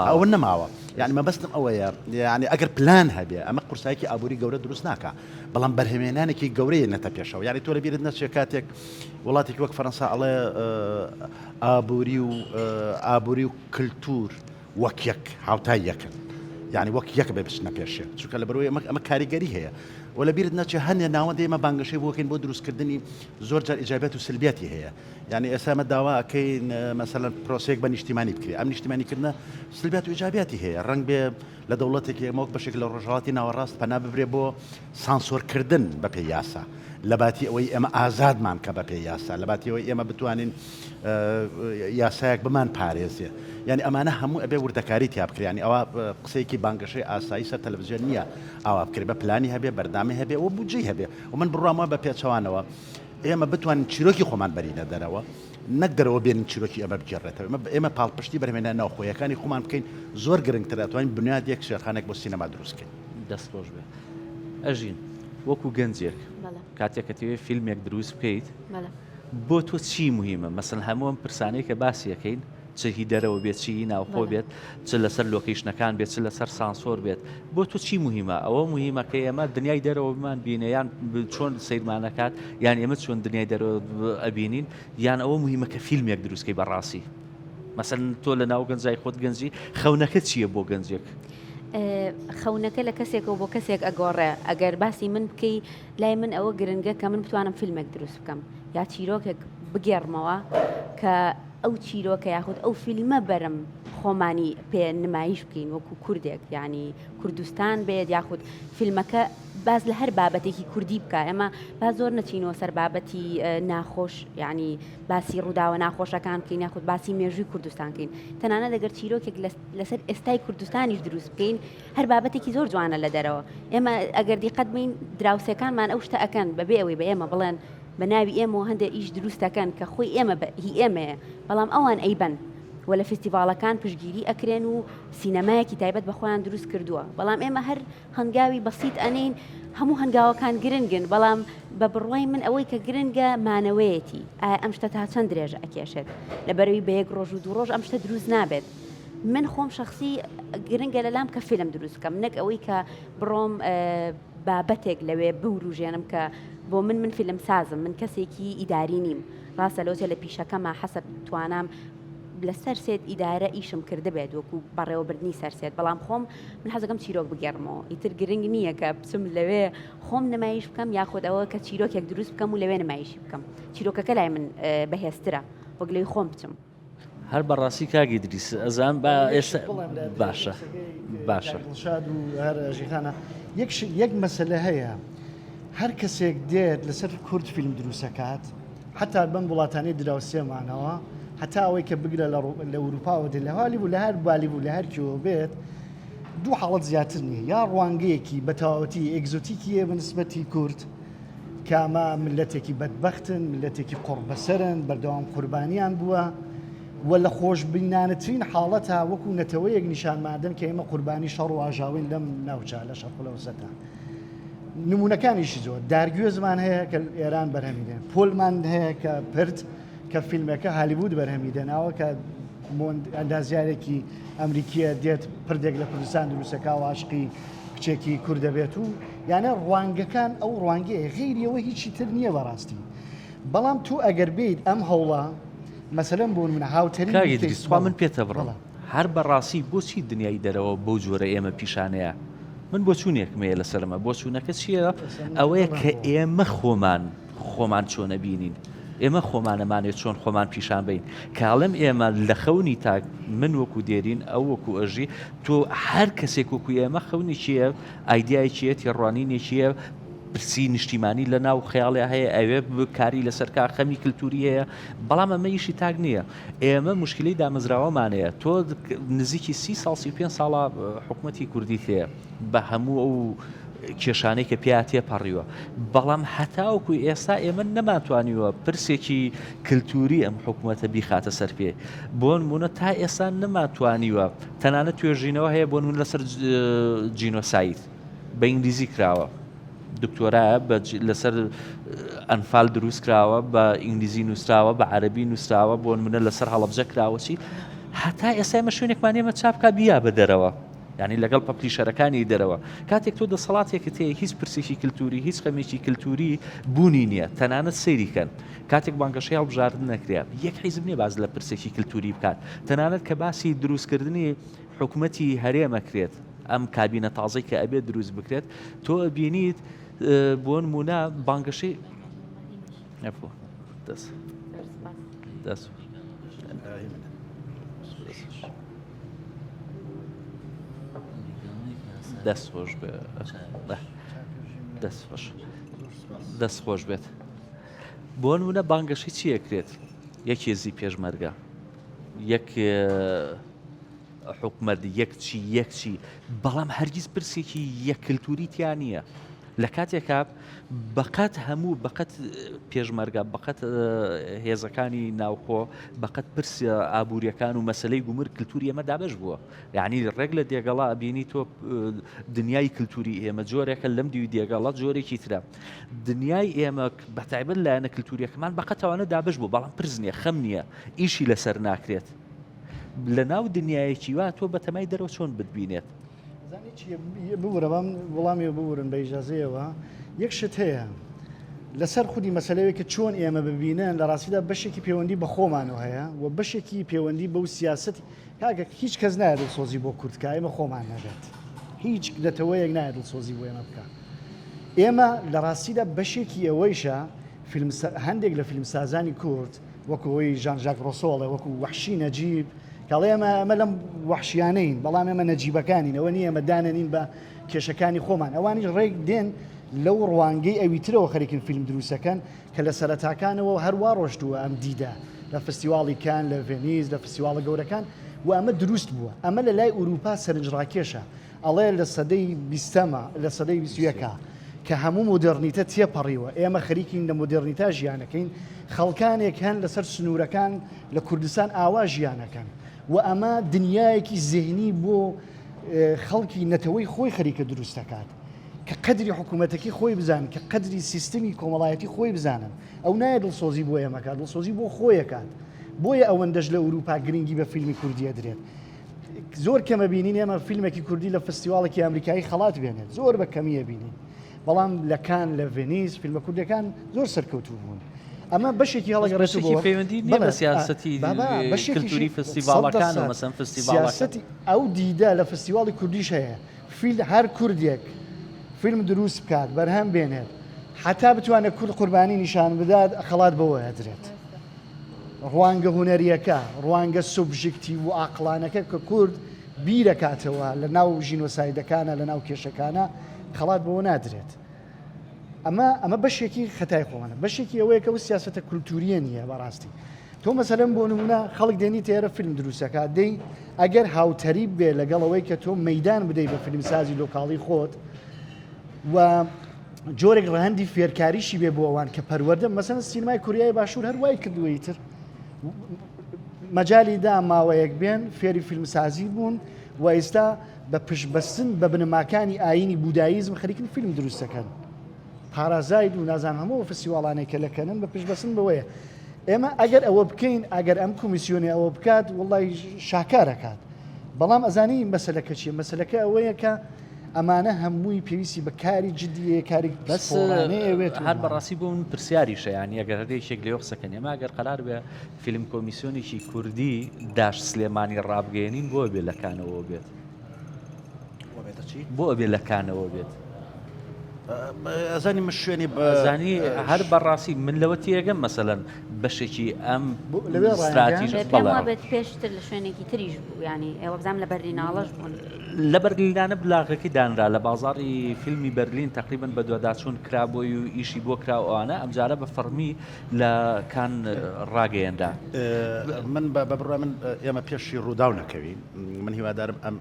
ئەو نەماوە یعنی مەبەستم ئەوەیە یعنی ئەگەر پلان هەبێ ئەمە قورسایەکی ئابووری گەورە دروست ناکە بەڵام بەرهەمێنانێکی گەورەیە نەتە پێشەوە یعنی تۆ لەبیرت نەچێ کاتێک وڵاتێکی وەک فەرەنسا ئەڵێ ئابووری و کللتور وەک یەک هاوتای یەکن یعنی وەک یەک بێ بچنە پێشێ چونکە لە بەرەوەی ئەمە کاریگەری هەیە و لەبیرت نەچێ هەندێ ناوەندی ئێمە بانگەشەی بۆکەین بۆ دروستکردنی زۆر جار ئیجابەت و سلبیەتی هەیە یعنی ئێستا ئەمە داوا ئەکەین مەسەلەن پرۆسەیەک بە نیشتیمانی بکرێ ئەم نیشتیمانیکردنە سلبیات و ئیجابیاتی هەیە ڕەنگ بێ لە دەوڵەتێکی ئەمەوەک بەشێک لە ڕۆژهەڵاتی ناوەڕاست پەنا ببرێ بۆ سانسۆرکردن بە پێی یاسا لەباتی ئەوەی ئێمە ئازادمان کە بە پێی یاسا لەباتی ئەوەی ئێمە بتوانین یاسایەک بمان پارێزێ یعنی ئەمانە هەموو ئەبێ وردەکاری تیا بکرێ ینی ئەوە قسەیەکی بانگەشەی ئاسایی سەر تەلەڤیزیۆن نییە ئاوا بکرێ بە پلانی هەبێ بەردامی هەبێ و بودجەی هەبێ و من بڕامەوە بە پێچەوانەوە ئێمە بتوانین چیرۆکی خۆمان بەرینە دەرەوە نەک دەرەوە بێنین چیرۆکی ئەمە بگێڕێتەوە ئێمە پاڵپشتی بەرهەمێنە ناوخۆیەکانی خۆمان بکەین زۆر گرنگتر ئەتوانین بنیادێک شێرخانێک بۆ سینەما دروستکەین دەستخۆش بێ ئەژین وەکو گەنجێک کاتێک کە تەوێ فیلمێک دروست بکەیت بۆ تۆ چی مهمە مەسەن هەموو ئەم پرسانەی کە باسیەکەین چ هی دەرەوە بێت چی ناوخۆ بێت چ لەسەر لۆکیشنەکان بێت چ لەسەر سانسۆر بێت بۆ تۆ چی مهمە ئەوە مهمە کە ئێمە دنیای دەرەوە بمان بینە یان چۆن سیرمانەکات یان ئێمە چۆن دنیای دەرەوە ئەبینین یان ئەوە مهمە کە فیلمێک دروستکەی بەڕاستی مەسەن تۆ لە ناو گەنجای خۆت گەنجی خەونەکە چییە بۆ گەنجێک خەونەکە لە کەسێکەوە بۆ کەسێک ئەگۆڕێ ئەگەر باسی من بکەی لای من ئەوە گرنگە کە من بتوانم فیلمێک دروست بکەم یا چیرۆکێک بگێڕمەوە کە ئەو چیرۆکە یاخود ئەو فیلمە بەرم خۆمانی پێ نمایش بکەین وەکو کوردێک ینی کوردستان بێت یاخود فیلمەکە باز لە هەر بابەتێکی کوردی بکە ئەمە با زۆر نەچینەوە سەر بابەتی ناخۆش ینی باسی ڕووداوە ناخۆشەکان بکەین یاخود باسی مێژووی کوردستانکەین تەنانەت دەگەر چیرۆکێک لەسەر ئێستای کوردستانیش دروست بکەین هەر بابەتێکی زۆر جوانە لە دەرەوە ئێمە ئەگەر دیقەت بین دراوسەکانمان ئەو شتە ئەکەن بەبێ ئەوەی بە ئێمە بڵێن بە ناوی ئێمە هەندێک ئیش دروستەکەن کە خۆی ئێمە هی ئێمەیە بەڵام ئەوان ئەیبەن و لە فستیڤالەکان پشگیری ئەکرێن و سینەمایەکی تایبەت بە خۆیان دروست کردووە بەڵام ئێمە هەر هەنگاوی بەسیط ئەنین هەموو هەنگاوەکان گرنگن بەڵام بە بڕوای من ئەوەی کە گرنگە مانەوەیەتی ئەم شتە تا چەند درێژە ئەکێشێت لەبەرەوەی بە یەک ڕۆژ و دوو ڕۆژ ئەم شتە دروست نابێت من خۆم شخصی گرنگە لەلام کە فیلم دروست بکەم نەک ئەوەی کە بڕۆم بابەتێک لەوێ بوروژێنم کە بۆ من فیلم سازم من کەسێکی ئیداری نیم ڕاستە لەوتێ لە پیشەکەمە حەسەب توانام لە سەرسێت ئیدارە ئیشم کرده بێت وەکو بەڕێوەبردنی سەرسێت بەڵام خۆم من حەزەکەم چیرۆک بگەڕمەوە ئیتر گرنگ نییە کە بچم لەوێ خۆم نمایش بکەم یاخۆد ئەوە کە چیرۆکێک دروست بکەم و لەوێ نمایشی بکەم چیرۆکەکە لای من بەهێزترە وەک لەوەی خۆم بچم هەر بەڕاستی کاگی دریس ئەزان بە ئێستا باشە باشە شاد و هەر ژیخانە یەک مەسەلە هەیە هەر کەسێک دێت لەسەر کورد فیلم دروستەکات حتا بەم وڵاتانی دراوسێمانەوە حتا ئەوەی کە بگرە لە ئەوروپاوە لە هالی بوو لە هەر بالی بوو لە هەرکیەوە بێت دوو حاڵەت زیاتر نییە یا ڕوانگەیەکی بەتەواوەتی ئێگزۆتیکیە بەنسبەتی کورد کامە ملەتێکی بەدبەختن ملەتێکی قڕبەسەرن بەردەوام قوربانیان بووە و لە خۆشببینانەترین حاڵەتە وەکو نەتەوەیەک نیشانمادەن کە ئێمە قوربانی شەڕ و ئاژاوین لەم ناوچە لە شەرقولەوسەتە نمونونەکانیشی زۆر دارگوێزمان هەیە کە ئێران بەرهەمیدێن پۆلمان هەیە کە پرت کە فیلمەکە هالیوود بەرهەمیدەناوە کە ئەندازیارێکی ئەمریکیە دێت پردێک لە کوردستان دروستەکە و عاشقی کچێکی کوورد دەبێت و یانە ڕوانگەکان ئەو ڕوانگەیە غیریەوە هیچی تر نییە بەڕاستی بەڵام تو ئەگەر بیت ئەم هەوڵە مەسەلەن بۆ من هاوتەری من پێتە بڕڵە هەر بەڕاستی بۆچی دنیای دەرەوە بۆ جۆرە ئێمە پیشانەیە من بۆ چوونێکمەیە لەسەرمە بۆ چوونەکە چییە ئەوەیە کە ئێمە خۆمان چۆنە بینین ئێمە خۆمانەمانێت چۆن خۆمان پیشان بین کاڵم ئێمە لە خەونی تاک من وەکو دێرین ئەو وەکو ئەژی تۆ هەر کەسێک وەکو ئێمە خەونی چییە ئایدیایکیە تێڕوانینێکیە پرسی نیشتیمانی لە ناو خەیاڵێ هەیە ئەوێ کاری لەسەرکە خەمی کللتوری هەیە بەڵام ئەمە ئیشی تاک نییە ئێمە مشکلی دامەزراوەمانەیە تۆ نزیکی 35 ساڵە حکوومەتی کوردی هەیە بە هەموو ئەو کێشانەی کە پیاتێ پەڕیوە بەڵام هەتاوەکو ئێستا ئێمە نەماتوانیوە پرسێکی کللتوری ئەم حکوومەتە بیخاتە سەر پێ بۆ نمونە تا ئێستا نەماتوانیوە تەنانەت توێژینەوە هەیە بۆ نمونە لەسەر جینۆسایت بە ئینگلیزی کراوە دکتۆرایە لەسەر ئەنفال دروست کراوە بە ئینگلیزی نووسراوە بە عەرەبی نووسراوە بۆ نمونە لەسەر هەڵەبجە کراوەچی هەتا ئێستا ئێمە شوێنێکمانێمە چاپکە بیا بە دەرەوە یعنی لەگەڵ پەپلیشەرەکانی دەرەوە کاتێک تۆ دەسەڵاتێکت هەیە هیچ پرسێکی کللتوری هیچ خەمێکی کللتوری بوونی نییە تەنانەت سەیریکەن کاتێک بانگەشەی هەڵبژاردن نەکرێت یەک حیزب نییە باز لە پرسێکی کللتوری بکات تەنانەت کە باسی دروستکردنی حکوومەتی هەرێمەکرێت ئەم کابینە تازەی کە ئەبێت دروست بکرێت تۆ بینیت بۆ نمونە بانگەشەی دەستخۆش بێ دەستخۆش بێت بۆ نمونە بانگەشەی چیەکرێت یەک هێزی پێشمەرگە یەک حکومەت یەکچی بەڵام هەرگیز پرسێکی یەک کللتوری تیان نییە لە کاتێکا بەقەت هەموو بەقەت پێشمەرگە بەقەت هێزەکانی ناوخۆ بەقەت پرسی ئابوووریەکان و مەسلەی گومر کللتوری ئێمە دابش بووە یعنی ڕێک لە دێگەڵا بینی تۆ دنیای کللتوری ئێمە جۆرێکە لەم دیوی دێگەڵات جۆرێکی ترە دنیای ئێمە بەتایبەت لایەنە کللتوریەکەمان بەقەتەوانە دابش بوو بەڵام پرس نییە خەم نییە ئیشی لەسەر ناکرێت لە ناو دنیایەکی وا تۆ بەتەمای دەرەوە چۆن بتبینێت بورە بەم وەڵامی بورن بە ئیجازەیەوە یەک شت هەیە لەسەر خودی مەسلەوەی کە چۆن ئێمە ببینن لە ڕاستیدا بەشێکی پەیوەندی بە خۆمانەوە هەیە و بەشێکی پەیوەندی بەو سیاسەتی کاگە هیچ کەس نایە دڵسۆزی بۆ کوردکە ئێمە خۆمان نەبێت هیچ دەتەوەیەک نایە دڵسۆزی بۆ ئێمە بکە ئێمە لە ڕاستیدا بەشێکی ئەوەیشە هەندێک لە فیلمسازانی کورد وەکوەوەی ژان ژاک ڕۆسۆڵە وەکو وحشی نەجیب کاڵێ ئەمە لەم وحشیانەین بەڵام ئێمە نەجیبەکانین ئەوە نیە ئەمە دانەنین بە کێشەکانی خۆمان ئەوانی ڕێک دێن لەو ڕوانگەی ئەویترەوە خەریکن فیلم دروستەکەن کە لە سەرەتاکانەوە هەروە ڕۆشتووە ئەم دیدە لە فستیواڵی کان لە ڤێنیز لە فستیواڵە گەورەکان و ئەمە دروست بووە ئەمە لە لای ئوروپا سەرنجڕاکێشە ئەڵێ لە سەدەی بیستەمە لە سەدەی بیستویەکە کە هەموو مدررنیتە تێپەڕیوە ئێمە خەریکین لە مدررنیتا ژیانەکەین خەڵکانێک هەن لەسەر سنوورەکان لە کوردستان ئاوا ژیانەکەن و ئەمە دنیایەکی زێنی بۆ خەڵکی نەتەوەی خۆی خەریکە دروستەکات کە قەدری حکوومەتەکەی خۆی بزانن کە قەدری سیستمی کۆمەڵایەتی خۆی بزانن ئەو نایە دڵسۆزی بۆ ئێمەکات دڵسۆزی بۆ خۆیەکات بۆیە ئەوەندەش لە ئوروپا گرنگی بە فیلمی کوردیە درێت زۆر کەمە بینین ئێمە فیلمێکی کوردی لە فستیواڵێکی ئەمریکایی خەڵات بێنێت زۆر بە کەمیە بینین بەڵام لە کان لە ڤێنیز فیلمە کوردەکان زۆر سەرکەوتوو بوون ئەمە بەشێکی هەڵگەڕێتی پەیوەندی نیە بە سیاسەتی کلتوری فستیڤاڵەکان و مەسەن فستیڤاڵەکان ئەو دیدە لە فستیواڵی کوردیش هەیە فیلم هەر کوردێک فیلم دروست بکات بەرهەم بێنێت حتا بتوانێت کورد قوربانی نیشان بدات خەڵات بەوە هەدرێت ڕوانگە هوەریەکە ڕوانگە سوبژکتی و ئاقلانەکە کە کورد بیرەکاتەوە لە ناو ژینۆسایدەکانە لە ناو کێشەکانە خەڵات بەوە نادرێت ئەمە بەشێکی خەتای خۆمانە بەشێکی ئەوەیە کە سیاسەتە کولتوریە نییە بەڕاستی تۆ مەسەلەن بۆ نمونە خەڵک دێنی تێرە فیلم دروستەکە دەی ئەگەر هاوتەری بێ لەگەڵەوەی کە تۆ مەدان بدەیت بە فیلمسازی لۆکاڵی خۆت و جۆرێک ڕەهەندی فێرکاریشی بێ بۆ ئەوان کە پەروەردە مەسەن سینمای کوریای باشوور هەروای کردووەی تر مەجای دا ماوەیەک بێن فێری فیلمسازی بوون و ئێستا بە پشتبەستن بە بنەماکانی ئاینی بوداییزم خەریکن فیلم دروستەکەن پارازاید و نازان هەموو فستیواڵانەی کە لەکەنن بە پشتبەستن بەوەیە ئێمە ئەگەر ئەوە بکەین ئەگەر ئەم کۆمیسیۆنی ئەوە بکات وڵی شاکارەکات بەڵام ئەزانی مەسلەکە چیە مەسلەکە ئەوەیە کە ئەمانە هەمووی پێویستی بە کاری جددیە کاری بەسێت هەر بەڕاستی بۆ من پرسیاریشە یان ئەگەر هەردێکێک لێ قسەکەن ئێمە ئەگەر قەرار بێ فیلم کۆمیسیۆنێکی کوردی داش سلێمانی ڕابگەێنین بۆ بێ لەکانەوە بێت بۆ ئەبێ لەکانەوە بێت ئەزانی من شوێنی بەزانی هەر بەڕاستی من لەوە تێگەم مەسەلەن بەشێکی ئەم استراتیژ بێت پێشتر لە شوێنێکی تریش بوو ینی ئێوە بزانام لە بەرلیناڵەش بوون لە بەرلینانە بلاغەکەی دانرا لە بازاڕی فیلمی بەرلین تقریبن بە دوواداچوون کرابۆی و ئیشی بۆ کراوانە ئەمجارە بە فەرمی لە کان ڕاگەیەندا من بەبڕای من ئێمە پێشی ڕووداو نەکەوین من هیوادارم ئەم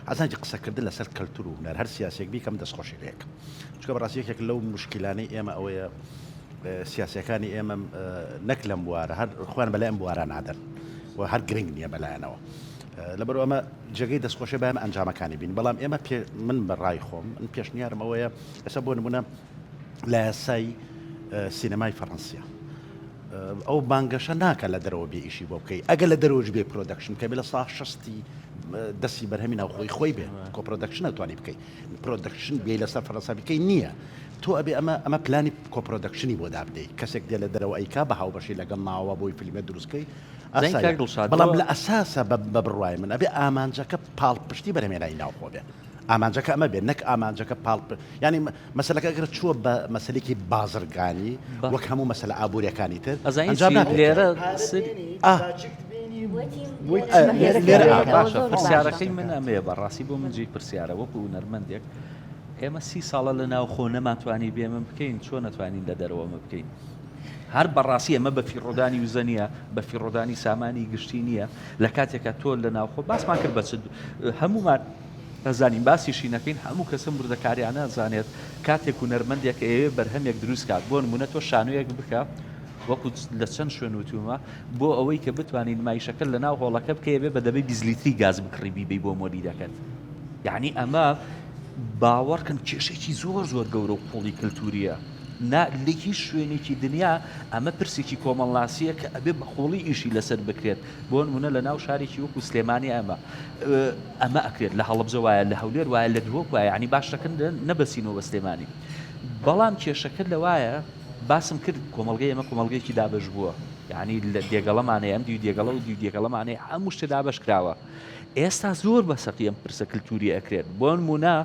ئازانجی قسەکردن لەسەر کەلتور و هونەر هەر سیاسێک بیکەم دەستخۆشی لێک چکە بەڕاستی یەکێک لەو مشکلانەی ئێمە ئەوەیە سیاسەکانی ئێمە نەک لەم بوارە هەر خوان بەلای ئەم بوارە نادەن و هەر گرنگ نییە بەلایەنەوە لەبەر ئەمە جێگەی دەستخۆشی بەم ئەنجامەکانی بین بەڵام ئێمە من بەڕای خۆم من پێشنیارم ئەوەیە ئێستا بۆ نمونە لە یاسای سینەمای فەڕەنسیا ئەو بانگەشە ناکە لە دەرەوە بێ ئیشی بۆ بکەی ئەگە لە دەرەوەش بێ پرۆدەکشن کە بێ لە ساڵ 60 دەستی بەرهەمی ناو خۆی بێ کۆپرۆدەکشن ناتوانانی بکەیت پرۆدەکشن بێ لەسەر فەڕەنسا بکەی نییە تۆ ئەبێ ئەمە پلانی کۆپرۆدەکشنی بۆ دابدەی کەسێک دێ لە دەرەوە ئەیکا بە هاوبەشی لەگەڵ ناوە بۆی فیلمە دروستکەی بەڵام لە ئەساسە بە بڕوای من ئەبێ ئامانجەکە پاڵپشتی بەرهەمێنایی ناوخۆ بێ ئامانجەکە ئەمە بێت نەک ئامانجەکە پاڵ ینی مەسلەکە ئەگەر چووە بە مەسلێکی بازرگانی وەک هەموو مەسلە ئابوووریەکانی تر لێرە باشە پرسیارەکەی من ئەمەیە بەڕاستی بۆ من جێی پرسیارە وەکو نەرمەندێک ئێمە 30 ساڵە لە ناو خۆ نەماتوانی بێمە بکەین چۆن نەتوانین لە دەرەوەمە بکەین هەر بەڕاستی ئەمە بە فیڕۆدانی وزە نیە بە فیڕۆدانی سامانی گشتی نییە لە کاتێکە تۆ لە ناوخۆ باسمان کرد بە هەمومان ئەزانین باسیشی نەکەین هەموو کەسم وردەکاریانە زانێت کاتێک و نەرمەندێک ئێوێ بەرهەمێک دروست کات بۆ نمونە تۆ شانوویەک بکە وەکو لە چەند شوێن وتومە بۆ ئەوەی کە بتوانین نمایشەکە لە ناو هۆڵەکە بکەوێ بە دەبێ 20 لیتری گاز بکڕیبی بی بۆ مۆلی دەکەن یعنی ئەمە باوەڕکن کێشێکی زۆر زۆر گەورە و پۆڵی کللتوریە لە هیچ شوێنێکی دنیا ئەمە پرسێکی کۆمەڵناسیە کە ئەبێ بەخۆڵی ئیشی لەسەر بکرێت بۆ نمونە لە ناو شارێکی وەکو سلێمانی ئەمە ئەکرێت لە هەڵەبجە وایە لە هەولێر وایە لە درۆک وایە ینی باشەکەن نەبەسینەوە بە سلێمانی بەڵام کێشەکە لەوایە باسم کرد کۆمەڵگەی ئەمە کۆمەڵگەیەکی دابش بووە یعنی لە دێگەڵەمانەیە ئەم دێگەڵە و دێگەڵەمانەیە هەموو شتە دابش کراوە ئێستا زۆر بەسەقی ئەم پرسە کللتوری ئەکرێت بۆ نمونە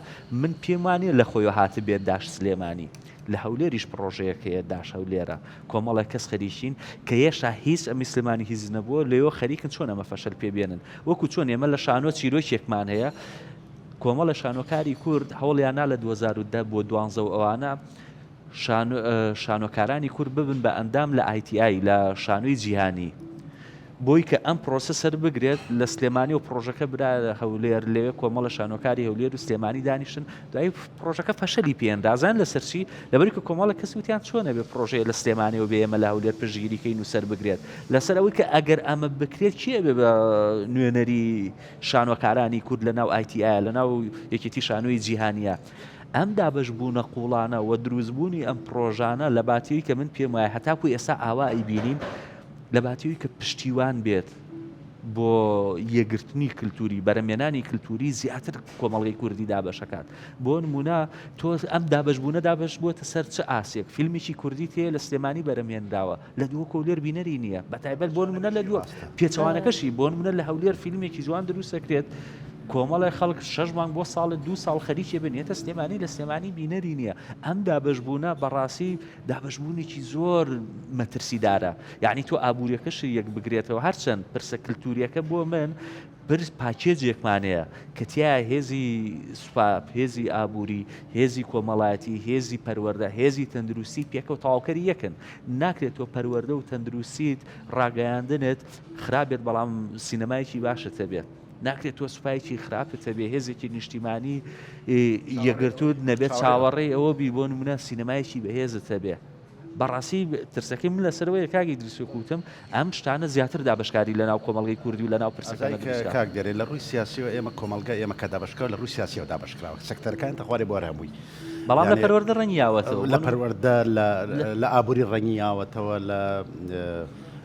من پێم وانیە لە خۆی هاتە بێت داش سلێمانی لە هەولێریش پرۆژەیەکەیە داش هەولێرە کۆمەڵی کەس خەریکین کە هێشتا هیچ ئەمیسلمانی هیچ نەبووە لێەوە خەریکن چۆن ئەمە فەشەل پێبێنن وەکو چۆن ئێمە لە شانۆ چیرۆکێکمان هەیە کۆمەڵە شانۆکاری کورد هەوڵیاننا لە 2010 بۆ 12 ئەوانە شانۆکارانی کورد ببن بە ئەندام لە ITI لە شانۆی جیهانی بۆی کە ئەم پرۆسە سەر بگرێت لە سلێمانی و پرۆژەکە برا هەولێر لەوێ کۆمەڵە شانۆکاری هەولێر و سلێمانی دانیشتن دوای پرۆژەکە فەشەلی پێێندازان لەسەرچی لەبەری کە کۆمەڵە کەسوتیان چۆنە بێ پرۆژەیە لە سلێمانی و بێمە لە هەولێر پژگیریکەین و سەر بگرێت لەسەر ئەوەی کە ئەگەر ئەمە بکرێت چیە بێ بە نوێنەری شانۆکارانی کورد لە ناو ITI لە ناو یەکێتی شانۆی جیهانیە ئەم دابش بوونە قوڵانە و دروستبوونی ئەم پرۆژانە لە باتیوی کە من پێم وایە هەتاکو ئێستا ئاوا ئەیبینین لە باتیوی کە پشتیوان بێت بۆ یەگرتنی کللتوری بەرەمێنانی کللتوری زیاتر کۆمەڵی کوردی دابەشەکات بۆ نمونە تۆ ئەم دابشبوونە دابش بووە سەر چه ئاسێک فیلمێکی کوردی تێ لە سلێمانی بەرەمێنراوە لە دووە کۆلێر بینەری نییە بەتایبەت بۆ نمونە لە دووە پێچەوانەکەشی بۆ نمونە لە هەولێر فیلمێکی جوان دروستەکرێت کۆمەڵی خەڵک 6 مانگ بۆ ساڵت 2 ساڵ خەریکێ بنێتە سلێمانی لە سلێمانی بینەری نییە ئەم دابشبوونە بەڕاستی دابشبوونێکی زۆر مەترسیدارە یعنی تۆ ئابوووریەکەشی یەک بگرێتەوە هەرچەند پرسە کللتوریەکە بۆ من برز پاکێجێکمانەیە کە تیا هێزی سوپاپ هێزی ئابووری هێزی کۆمەڵایەتی هێزی پەروەردە هێزی تەندروستی پێکە و تاواکەری یەکن ناکرێت تۆ پەروەردە و تەندروستیت ڕاگەیاندنت خراپێت بەڵام سینەمایەکی باشت هەبێت ناکرێت تۆ سوپایکی خراپتە بێ هێزێکی نیشتیمانی یەگرتوود نەبێت چاوەڕێی ئەوە بی بۆ نمونە سینەمایەکی بەهێزتە بێ بەڕاستی ترسەکەی من لەسەرەوەی کاگی دروستکوتم ئەم شتانە زیاتر دابشکاری لە ناو کۆمەڵگەی کوردی و لە ناو پرسەکان کاک دێرێ لە ڕووی سیاسیەوە ئێمە کۆمەلگا ئێمە کە دابشکەوە لە ڕووی سیاسیەوە دابشکراوە سەکتەرەکان تەخوارێ بۆ هەمووی بەڵام لە پەروەردە ڕەنگیاوەتەوە لە پەروەردە لە ئابووری ڕەنگیاوەتەوە لە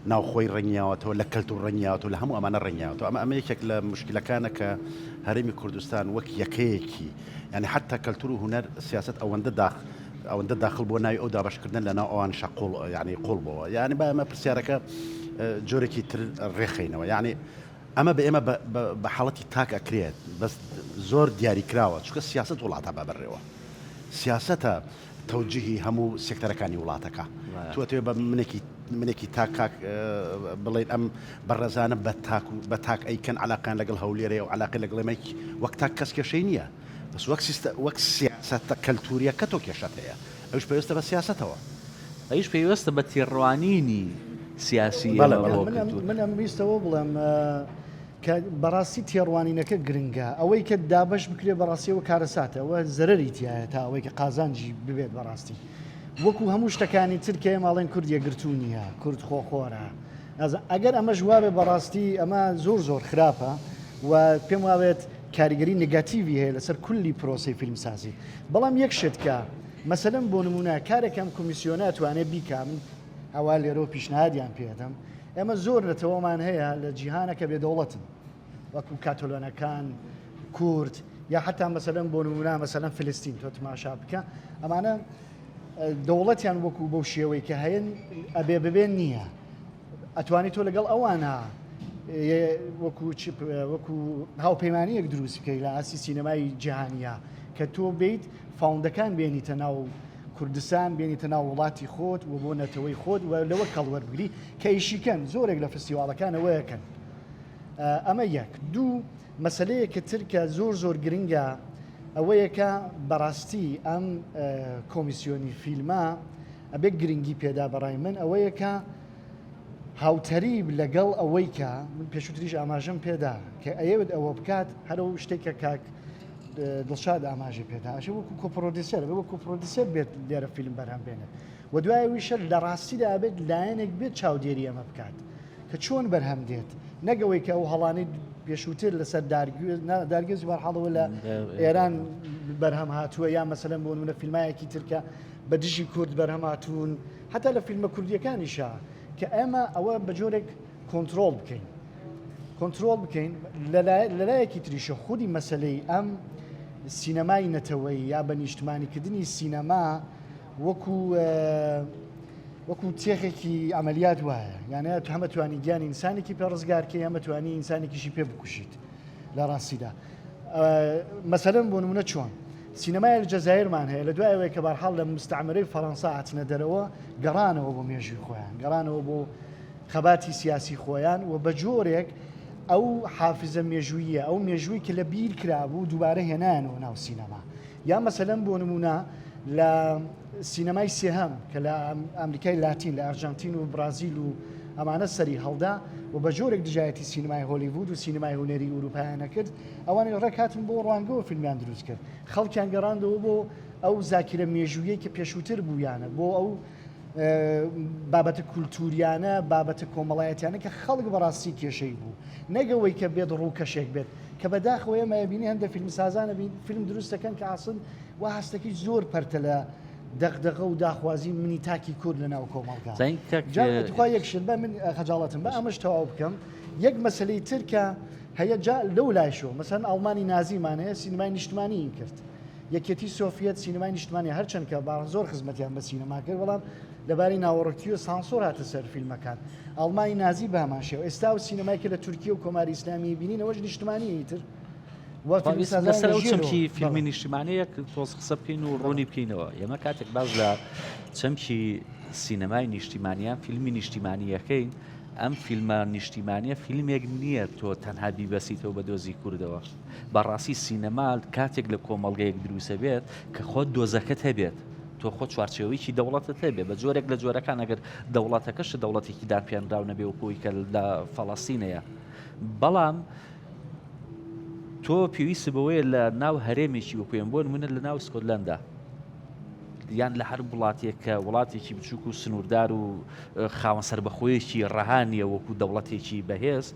ناوخۆی ڕەنگیاوەتەوە لە کەلتور ڕەنگیاوەتەوە لە هەموو ئەمانە ڕەنگیاوەتەوە ئەمە یەکێک لە مشکلەکانە کە هەرێمی کوردستان وەک یەکەیەکی یعنی حتا کەلتور و هونەر سیاست ئەوەندە داخل بۆ ناوی ئەو دابشکردن لە ناو ئەوان شەقوڵ ینی قوڵ بەوە یعنی با ئەمە پرسیارەکە جۆرێکی تر ڕێخینەوە یعنی ئەمە بە ئێمە بە حاڵەتی تاک ئەکرێت بەس زۆر دیاریکراوە چونکە سیاست وڵاتە بەبڕێەوە سیاسەتە تەوجیهی هەموو سێکتەرەکانی وڵاتەکە توێ بە منێکی تاکاک بڵێن ئەم بەڕێزانە بە تاک ئەیکەن علاقیان لەگەڵ هەولێرە و علاقی لەگەڵێمەی وەک تاک کەس کێشەی نییە بەس وەک سیاسەتە کەلتوریەکە تۆ کێشەت هەیە ئەوش پێویستە بە سیاسەتەوە ئەوش پێویستە بە تێڕوانینی سیاسی من ئەم ویستەوە بڵێم کە بەڕاستی تێڕوانینەکە گرنگە ئەوەی کە دابش بکرێت بەڕاستیەوە کارەساتە ئەوە زەرری تایە تا ئەوەی کە قازانجی ببێت بەڕاستی وەکو هەموو شتەکانی ترکێ ماڵێن کورد یەگرتو نییە کورد خۆخۆرە ئەگەر ئەمە ژواابێ بەڕاستی ئەمە زۆر خراپە و پێم وابێت کاریگەری نگاتیوی هەیە لەسەر کولی پرۆسی فیلمسازی بەڵام یەک شتکە مەسەلەن بۆ نمونە کارێکم کۆمیسیۆنە توانێت بیکەم ئەوا لێرە پیشنهادیان پێدەم ئێمە زۆر لەتەوەمان هەیە لە جیهانەکە بێدەوڵەتن وەکو کاتۆلۆنەکان کورد یا حتا مەسەلەن بۆ نمونە مەسەلەن فلستین تۆ تماشا بکە ئەمانە دەوڵەتیان وەکو بەو شێوەی کە هەیەن ئەبێ ببێن نییە ئەتوانی تۆ لەگەڵ ئەوانە وەکو هاوپەیمانیەک دروست بکەی لە ئاسی سینەمای جیهانیە کە تۆ بیت فاوندەکان بێنیتە ناو کوردستان بێنیتە ناو وڵاتی خۆت و بۆ نەتەوەی خۆت و لەوە کەڵوەربگری کە ئیشیکەن زۆرێک لە فستیواڵەکانەوەیەکەن ئەمە یەک دوو مەسلەیە کە ترکە زۆر گرنگە ئەوەیەکە بەڕاستی ئەم کۆمیسیۆنی فیلمە ئەبێ گرنگی پێدا بەڕای من ئەوەیەکە هاوتەریب لەگەڵ ئەوەی کە من پێشووتریش ئاماژەم پێدا کە ئەوێت ئەوە بکات هەرو شتێکە کاک دڵشاد ئاماژە پێدا ئەش وەکو کۆپڕۆدیسەر وەکو پرۆدیسەر بێت لێرە فیلم بەرهەم بێنێت و دوای ویشە لە ڕاستیدا ئەبێت لایەنێک بێت چاودێری ئەمە بکات کە چۆن بەرهەم دێت نەگەوەی کە ئەو هەڵانەی پێشووتر لەسەر دارگێزی بەرحاڵەوە لە ئێران بەرهەم هاتووە یا مەسەلەن بۆ نمونە فیلمایەکی ترکە بە دژی کورد بەرهەم هاتوون حتا لە فیلمە کوردیەکانیشە کە ئێمە ئەوە بە جۆرێک کۆنتترۆل بکەین لەلایەکی تریشە خودی مەسلەی ئەم سینەمای نەتەوەی یا بە نیشتمانیکردنی سینەما وەکو تێخێکی ئەمەلیات وایە یانە هەمە توانی گیانی ئینسانێکی پێ ڕزگارکە ئەمە توانی ئینسانێکیشی پێ بکوشیت لە ڕاستیدا مەسەلەن بۆ نمونە چۆن سینەمای الجەزایرمان هەیە لە دوایەوەی کە بەرحاڵ لە مستعمرەی فەڕەنسا هاتنە دەرەوە گەڕانەوە بۆ مێژووی خۆیان گەڕانەوە بۆ خەباتی سیاسی خۆیان و بە جۆرێک ئەو حافزە مێژوویە ئەو مێژووی کە لە بیر کرابوو دووبارە هێنانەوە ناو سینەما یا مەسەلەن بۆ نمونە لە سینەمای سێهەم کە لە ئەمریکای لاتین لە ئەرژەنتین و برازیل و ئەمانە سەری هەڵدا و بە جۆرێک دژایەتی سینمای هۆلیوود و سینمای هونەری ئوروپایانە کرد ئەوانەی ڕێکهاتن بۆ ڕوانگەوە فیلمیان دروست کرد خەڵکیان گەڕاندەوە بۆ ئەو زاکرە مێژوویە کە پێشووتر بوویانە بۆ ئەو بابەتە کولتوریانە بابەتە کۆمەڵایەتیانە کە خەڵک بەڕاستی کێشەی بوو نەگەوەی کە بێت ڕووکەشێک بێت کە بەداخەوە ئێمە بینی هەندە فیلمسازانە فیلم دروستەکەن کە ئاسن و هەستەکەی زۆر پەرتە لە دەغدغە و داخوازی منی تاکی کورد لە ناو کۆمەڵگا جا یەکشن بە من خەجاڵەتم بە ئەمەش تەواو بکەم یەک مەسلەی تر کە هەیە جا لەو لایشەوە مەسەن ئەڵمانی نازیمان هەیە سینمای نیشتمانی این کرد یەکێتی سۆڤیەت سینمای نیشتمانی هەرچەند کە زۆر خزمەتیان بە سینەما کرد بەڵام لەباری ناوەڕەتی و سانسۆر هاتە سەر فیلمەکان ئەڵمانی نازی بە هەماشەوە ئێستا و سینەمای کە لە تورکیا و کۆماری ئیسلامی بینینەوەش نیشتمانی تر لەسەر ئەو چەمکی فیلمی نیشتیمانەیە تۆز قسە بکەین و ڕوونی بکەینەوە ئێمە کاتێک باز لە چەمکی سینەمای نیشتیمانیان فیلمی نیشتیمانیەکەین ئەم فیلمە نیشتیمانیە فیلمێک نییە تۆ تەنها بیبەسیتەوە بە دۆزی کوردەوە بەڕاستی سینەما کاتێک لە کۆمەڵگەیەک دروسە بێت کە خۆت دۆزەکەت هەبێت تۆ خۆ چوارچێوەیەکی دەوڵەتت هەبێت بە جۆرێک لە جۆرەکان ئەگەر دەوڵەتەکەش دەوڵەتێکی داپێنراو نەبێ و کۆی کە لە فەڵەستینەیە بەڵام تۆ پێویستە بەوەیە لە ناو هەرێمێکی وەکوێن بۆ نمونە لە ناو سکۆتلەندا یان لە هەر وڵاتێک کە وڵاتێکی بچووک و سنووردار و خاوەن سەربەخۆیەکی ڕەهانیە وەکو دەوڵەتێکی بەهێز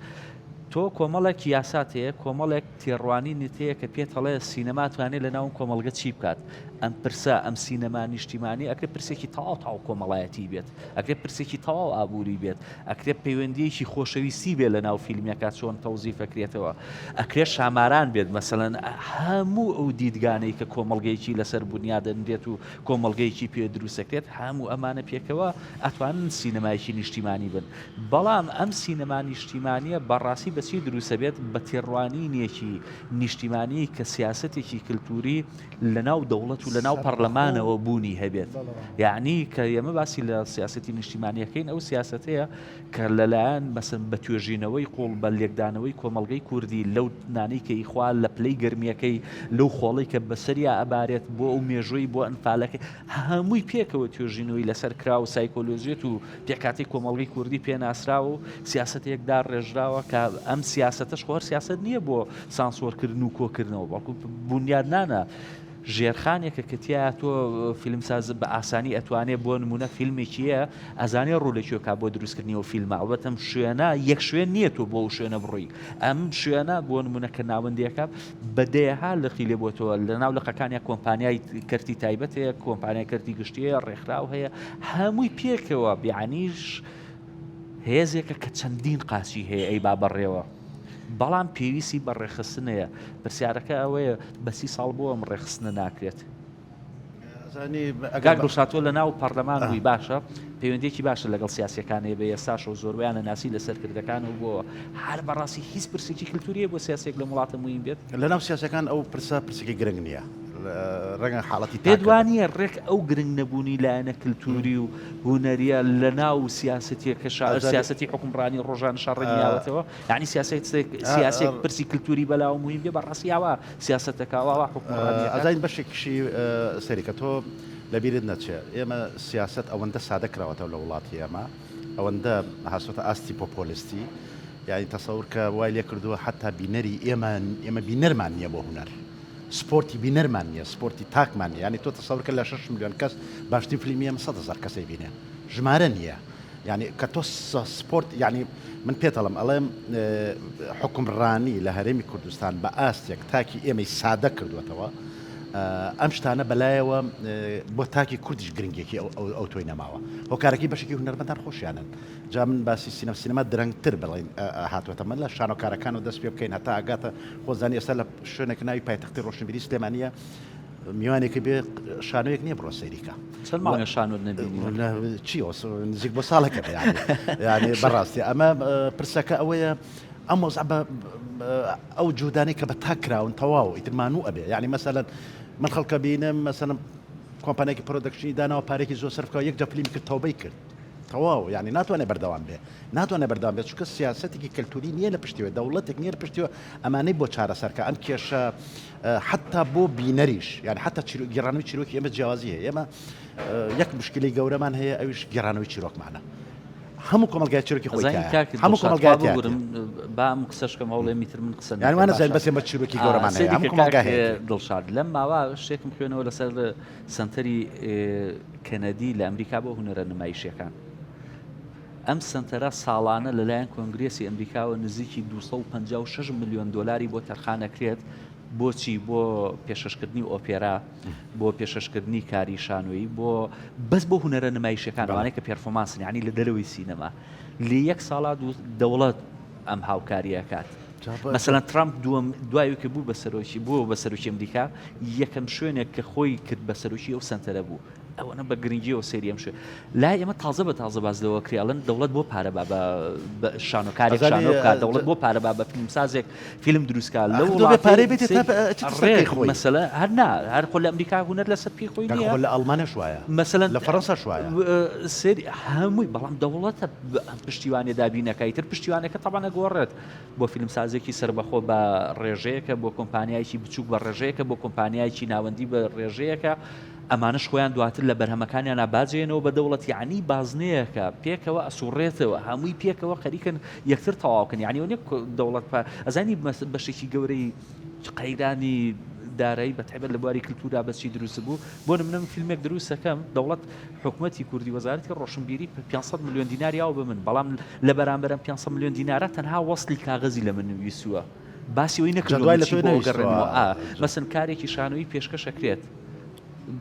تۆ کۆمەڵێک یاسات هەیە کۆمەڵێک تێڕوانی نتەیە کە پێت هەڵێ سینەما توانێت لە ناو کۆمەڵگە چی بکات ئەم پرسە ئەم سینەما نیشتیمانی ئەکرێت پرسێکی تەواو کۆمەڵایەتی بێت ئەکرێت پرسێکی تەواو ئابووری بێت ئەکرێت پەیوەندیەکی خۆشەویستی بێت لە ناو فیلمەکە چۆن تەوزیف ئەکرێتەوە ئەکرێت شاماران بێت مەسەلەن هەموو ئەو دیدگانەی کە کۆمەڵگەیەکی لەسەر بنیادەنرێت و کۆمەڵگەیەکی پێ دروستەکرێت هەموو ئەمانە پێکەوە ئەتوانن سینەمایکی نیشتیمانی بن بەڵام ئەم سینەما نیشتیمانیە بەڕاستی بەچی دروسە بێت بە تێڕوانینێکی نیشتیمانی کە سیاسەتێکی کللتوری لە ناو دەوڵەت و لە ناو پەرلەمانەوە بوونی هەبێت یعنی کە ئێمە باسی لە سیاسەتی نیشتیمانیەکەین ئەو سیاسەتەیە کە لەلایەن مەسن بە توێژینەوەی قوڵ بە لێکدانەوەی کۆمەڵگەی کوردی لەو نانی کە ئیخوا لە پلەی گرمیەکەی لەو خۆڵی کە بەسەریا ئەبارێت بۆ ئەو مێژووی بۆ ئەنفالەکەی هەمووی پێکەوە توێژینەوەی لەسەر کرا و سایکۆلۆژیێت و پێکاتی کۆمەڵگەی کوردی پێناسراوە و سیاسەتێکدا ڕێژراوە کە ئەم سیاسەتەش خۆر سیاست نییە بۆ سانسۆرکردن و کۆکردنەوە بەڵکو بنیادنانە ژێرخانێکە کەتیایە تۆ فیلمساز بە ئاسانی ئەتوانێت بۆ نمونە فیلمێکیە ئەزانێ ڕوولێکیۆکا بۆ دروستکردنیەوە فیلمە ئەوەتەم شوێنە یەک شوێن نییە تۆ بۆ شوێنە بڕۆی ئەم شوێنە بۆ نمونە کە ناوەندیەکە بەدەیەها لەقی لێ بۆتەوە لە ناو لەقەکانیا کۆمپانیای کەرتی تایبەت هەیە کۆمپانیای کەرتی گشتیە ڕێکخراو هەیە هەمووی پێکەوە بیانیش هێزێکە کە چەندین قاچی هەیە ئەی با بەڕێوە بەڵام پێویستی بە ڕێخستنەیە پرسیارەکە ئەوەیە بە 30 ساڵ بۆ ئەم ڕێخستنە ناکرێت ئەگەر گوشاتۆ لە ناو پەرلەمانوی باشە پەیوەندێکی باشە لەگەڵ سیاسەکانی بە ئێستاش و زۆربیانە ناسی لەسەر کردەکان و بۆ هەر بەڕاستی هیچ پرسێکی کللتوریە بۆ سیاسێک لە وڵاتە موین بێت لە ناو سیاسەکان ئەو پرسێکی گرنگ نییە ڕەنگە حاڵەتی پێدوانیە ڕێک ئەو گرنگ نەبوونی لایەنە کللتوری و هوەریە لە ناو سیاسەتێکە سیاسەتی حکومڕانی ڕۆژان شەڕنیاوەتەوە یعنی سیاسێک پرسی کللتوری بەلاو موین بێ بەڕاستیاوە سیاسەتەکەواوە حکومڕانی ئازاین بەشێکشی سەریکە تۆ لەبیرت نەچێت ئێمە سیاست ئەوەندە سادە کراوەتەوە لە وڵاتی ئێمە ئەوەندە هەستۆتە ئاستی پۆپۆلیستی یعنی تەسەور کە وای لێ کردووە حتا بینەری ئێمە بینەرمان نییە بۆ هونەر سپۆرتی بینەرمان نییە سپۆرتی تاکمان ینی تۆ تەسەورکە لە 6 ملیۆن کەس باشترین فیلمی ئەمە 100,000 کەسەی بینێ ژمارە نییە یعنی کە تۆ سپۆرت یعنی من پێتەڵم ئەڵێم حکومڕانی لە هەرێمی کوردستان بە ئاستێک تاکی ئێمەی سادە کردوێتەوە ئەم شتانە بەلایەوە بۆ تاکی کوردیش گرنگێکی ئەو تۆی نەماوە هۆکارەکەی بەشێکی هونەرمەندان خۆشیانن جا من باسی سینەما درەنگتر بڵین هاتوێتە من لە شانۆکارەکان و دەست پێ بکەین هەتا ئاگاتە خۆزانی ئێستا لە شوێنێک ناوی پایتەختی ڕۆشنبیری سلێمانیە میوانێکی بێ شانۆیەک نییە بڕۆ سەیریکە چەند ماوەیە شانۆ نەبینی چی نزیک بۆ ساڵەکە یعنی بەڕاستی ئەمە پرسەکە ئەوەیە ئەم ئەو جودانی کە بە تاکراون تەواو ئیترمانوو ئەبێ یعنی مەسەلەن من خەڵکە بینم مەسەنم کۆمپانیایکی پرۆدەکشنی داناوە پارێکی زۆر سەرفکەوە یەک جا فیلمی کرد تەوبەی کرد تەواو یعنی ناتوانێت بەردەوام بێ ناتوانێت بەردەوام بێت چونکە سیاسەتێکی کەلتوری نییە لە پشتیوە دەوڵەتێک نییە لە پشتیوە ئەمانەی بۆ چارەسەرکە ئەم کێشە حتا بۆ بینەریش یعنی حتا گێڕانەوەی چیرۆکی ئێمە جیاوازی هەیە ئێمە یەک مشکلی گەورەمان هەیە ئەویش گێڕانەوەی چیرۆکمانە هەموو کۆمەلگای چیرۆکی خۆی هەموو کۆمەلگای بام قسەشکەم هەوڵێ میتر من قسە یانوانە زین بەس ئێمە چیرۆکی گەورەمان هەیە هەموو کۆمەلگای هەیە دڵشاد لەم ماوە شتێکم خوێنەوە لەسەر سنتەری کەنەدی لە ئەمریکا بۆ هونەرە نمایشیەکان ئەم سنتەرە ساڵانە لەلایەن کۆنگرێسی ئەمریکاوە نزیکی 256 ملیۆن دلاری بۆ تەرخانەکرێت بۆچی بۆ پێشەشکردنی ئۆپێرا بۆ پێشەشکردنی کاری شانۆیی بۆ بەس بۆ هونەرە نمایشەکان وانەیە کە پێرفۆمانسن ینی لە دەرەوەی سینەما لە یەک ساڵا دەوڵەت ئەم هاوکاریەکات مثلەن ترامپ دوایکە بوو بە سەرۆکی ئەمریکا یەکەم شوێنێک کە خۆی کرد بە سەرۆکی ئەو سنتەرە بوو ئەوەنە بە گرنگیەوە سێریەم شوێ لای ئێمە تازە بە تازە باز لەوە کریاڵن دەوڵەت بۆ پارە بە شانۆکارێک شانۆ بکات دەوڵەت بۆ پارە بە فیلمسازێک فیلم دروستکە لەو پارەی بێت مەسەلە هەر خۆ لە ئەمریکا هونەر لەسەر پێی خۆی نییە لە ئەڵمانە شوایە مەسەلەن لە فەڕەنسا شوایە سێری هەمووی بەڵام دەوڵەتە پشتیوانی دابینەکەی تر پشتیوانەکە تەبانە گۆڕێت بۆ فیلمسازێکی سربەخۆ بە ڕێژەیەکە بۆ کۆمپانیایکی بچووک بە ڕێژەیەکە بۆ کۆمپانیایکی ناوەندی بە ڕێژەیەکە ئەمانش خۆیان دواتر لە بەرهەمەکانیان ناباجێنەوە بە دەوڵەت یعنی بازنەیەکە پێکەوە ئەسوڕێتەوە هەمووی پێکەوە خەریکن یەکتر تەواوکن یعنی دەوڵەت ئەزانی بەشێکی گەورەی قەیرانی دارایی بەتایبەت لە بواری کلتورا بەچی دروست بوو بۆ نمونە فیلمێک دروستەکەم دەوڵەت حکوومەتی کوردی وەزارەتی ڕۆشنبیری 500 ملیۆن دیناری ئاو بە من بەڵام لە بەرامبەرم 500 ملیۆن دینارە تەنها وەسلی کاغەزی لە من نوویسووە باسی ئەوی نەکردوە مەسن کارێکی شانۆیی پێشکەشەکرێت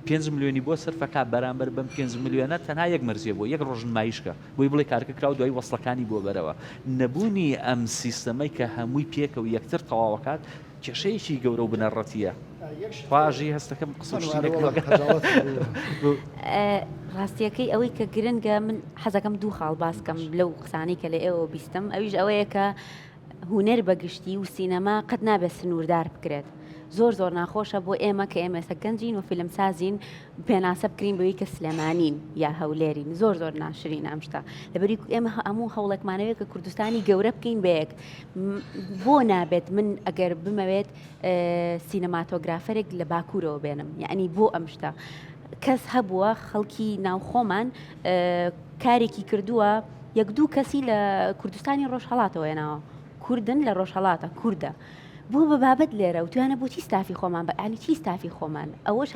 5 ملیۆنی بۆ سەرفەکە بەرامبەر بەم 5 ملیۆنە تەنها یەک مەرجێ بۆ یەک ڕۆژنمایشکە بۆی بڵێ کارکە کراو دوای وەسڵەکانی بۆ بەرەوە نەبوونی ئەم سیستەمەی کە هەمووی پێکە و یەکتر تەواوەکات کێشەیەکی گەورە و بنەڕەتیە خواژی هەستەکەم ڕاستیەکەی ئەوەی کە گرنگە من حەزەکەم دوو خاڵ باسکەم لەو قسانەی کە لە ئێوە بیستم ئەویش ئەوەیە کە هونەر بەگشتی و سینەما قەت نابێت سنووردار بکرێت زۆر ناخۆشە بۆ ئێمە کە ئێمە ئێستا گەنجین و فیلمسازین پێناسە بکرین بەوەی کە سلێمانین یا هەولێرین زۆر ناشرین ئەم شتە لەبەری ئێمە هەموو هەوڵێکمانەوەیە کە کوردستانی گەورە بکەین بەیەک بۆ نابێت من ئەگەر بمەوێت سینەماتۆگرافەرێک لە باکوورەوە بێنم یعنی بۆ ئەم شتە کەس هەبووە خەڵکی ناوخۆمان کارێکی کردووە یەک دوو کەسی لە کوردستانی ڕۆژهەڵاتەوە هێناوە کوردن لە ڕۆژهەڵاتە کووردە بۆ بە بابەت لێرە و توانە بۆ چی ستافی خۆمان بە ئالی چی ستافی خۆمان ئەوەش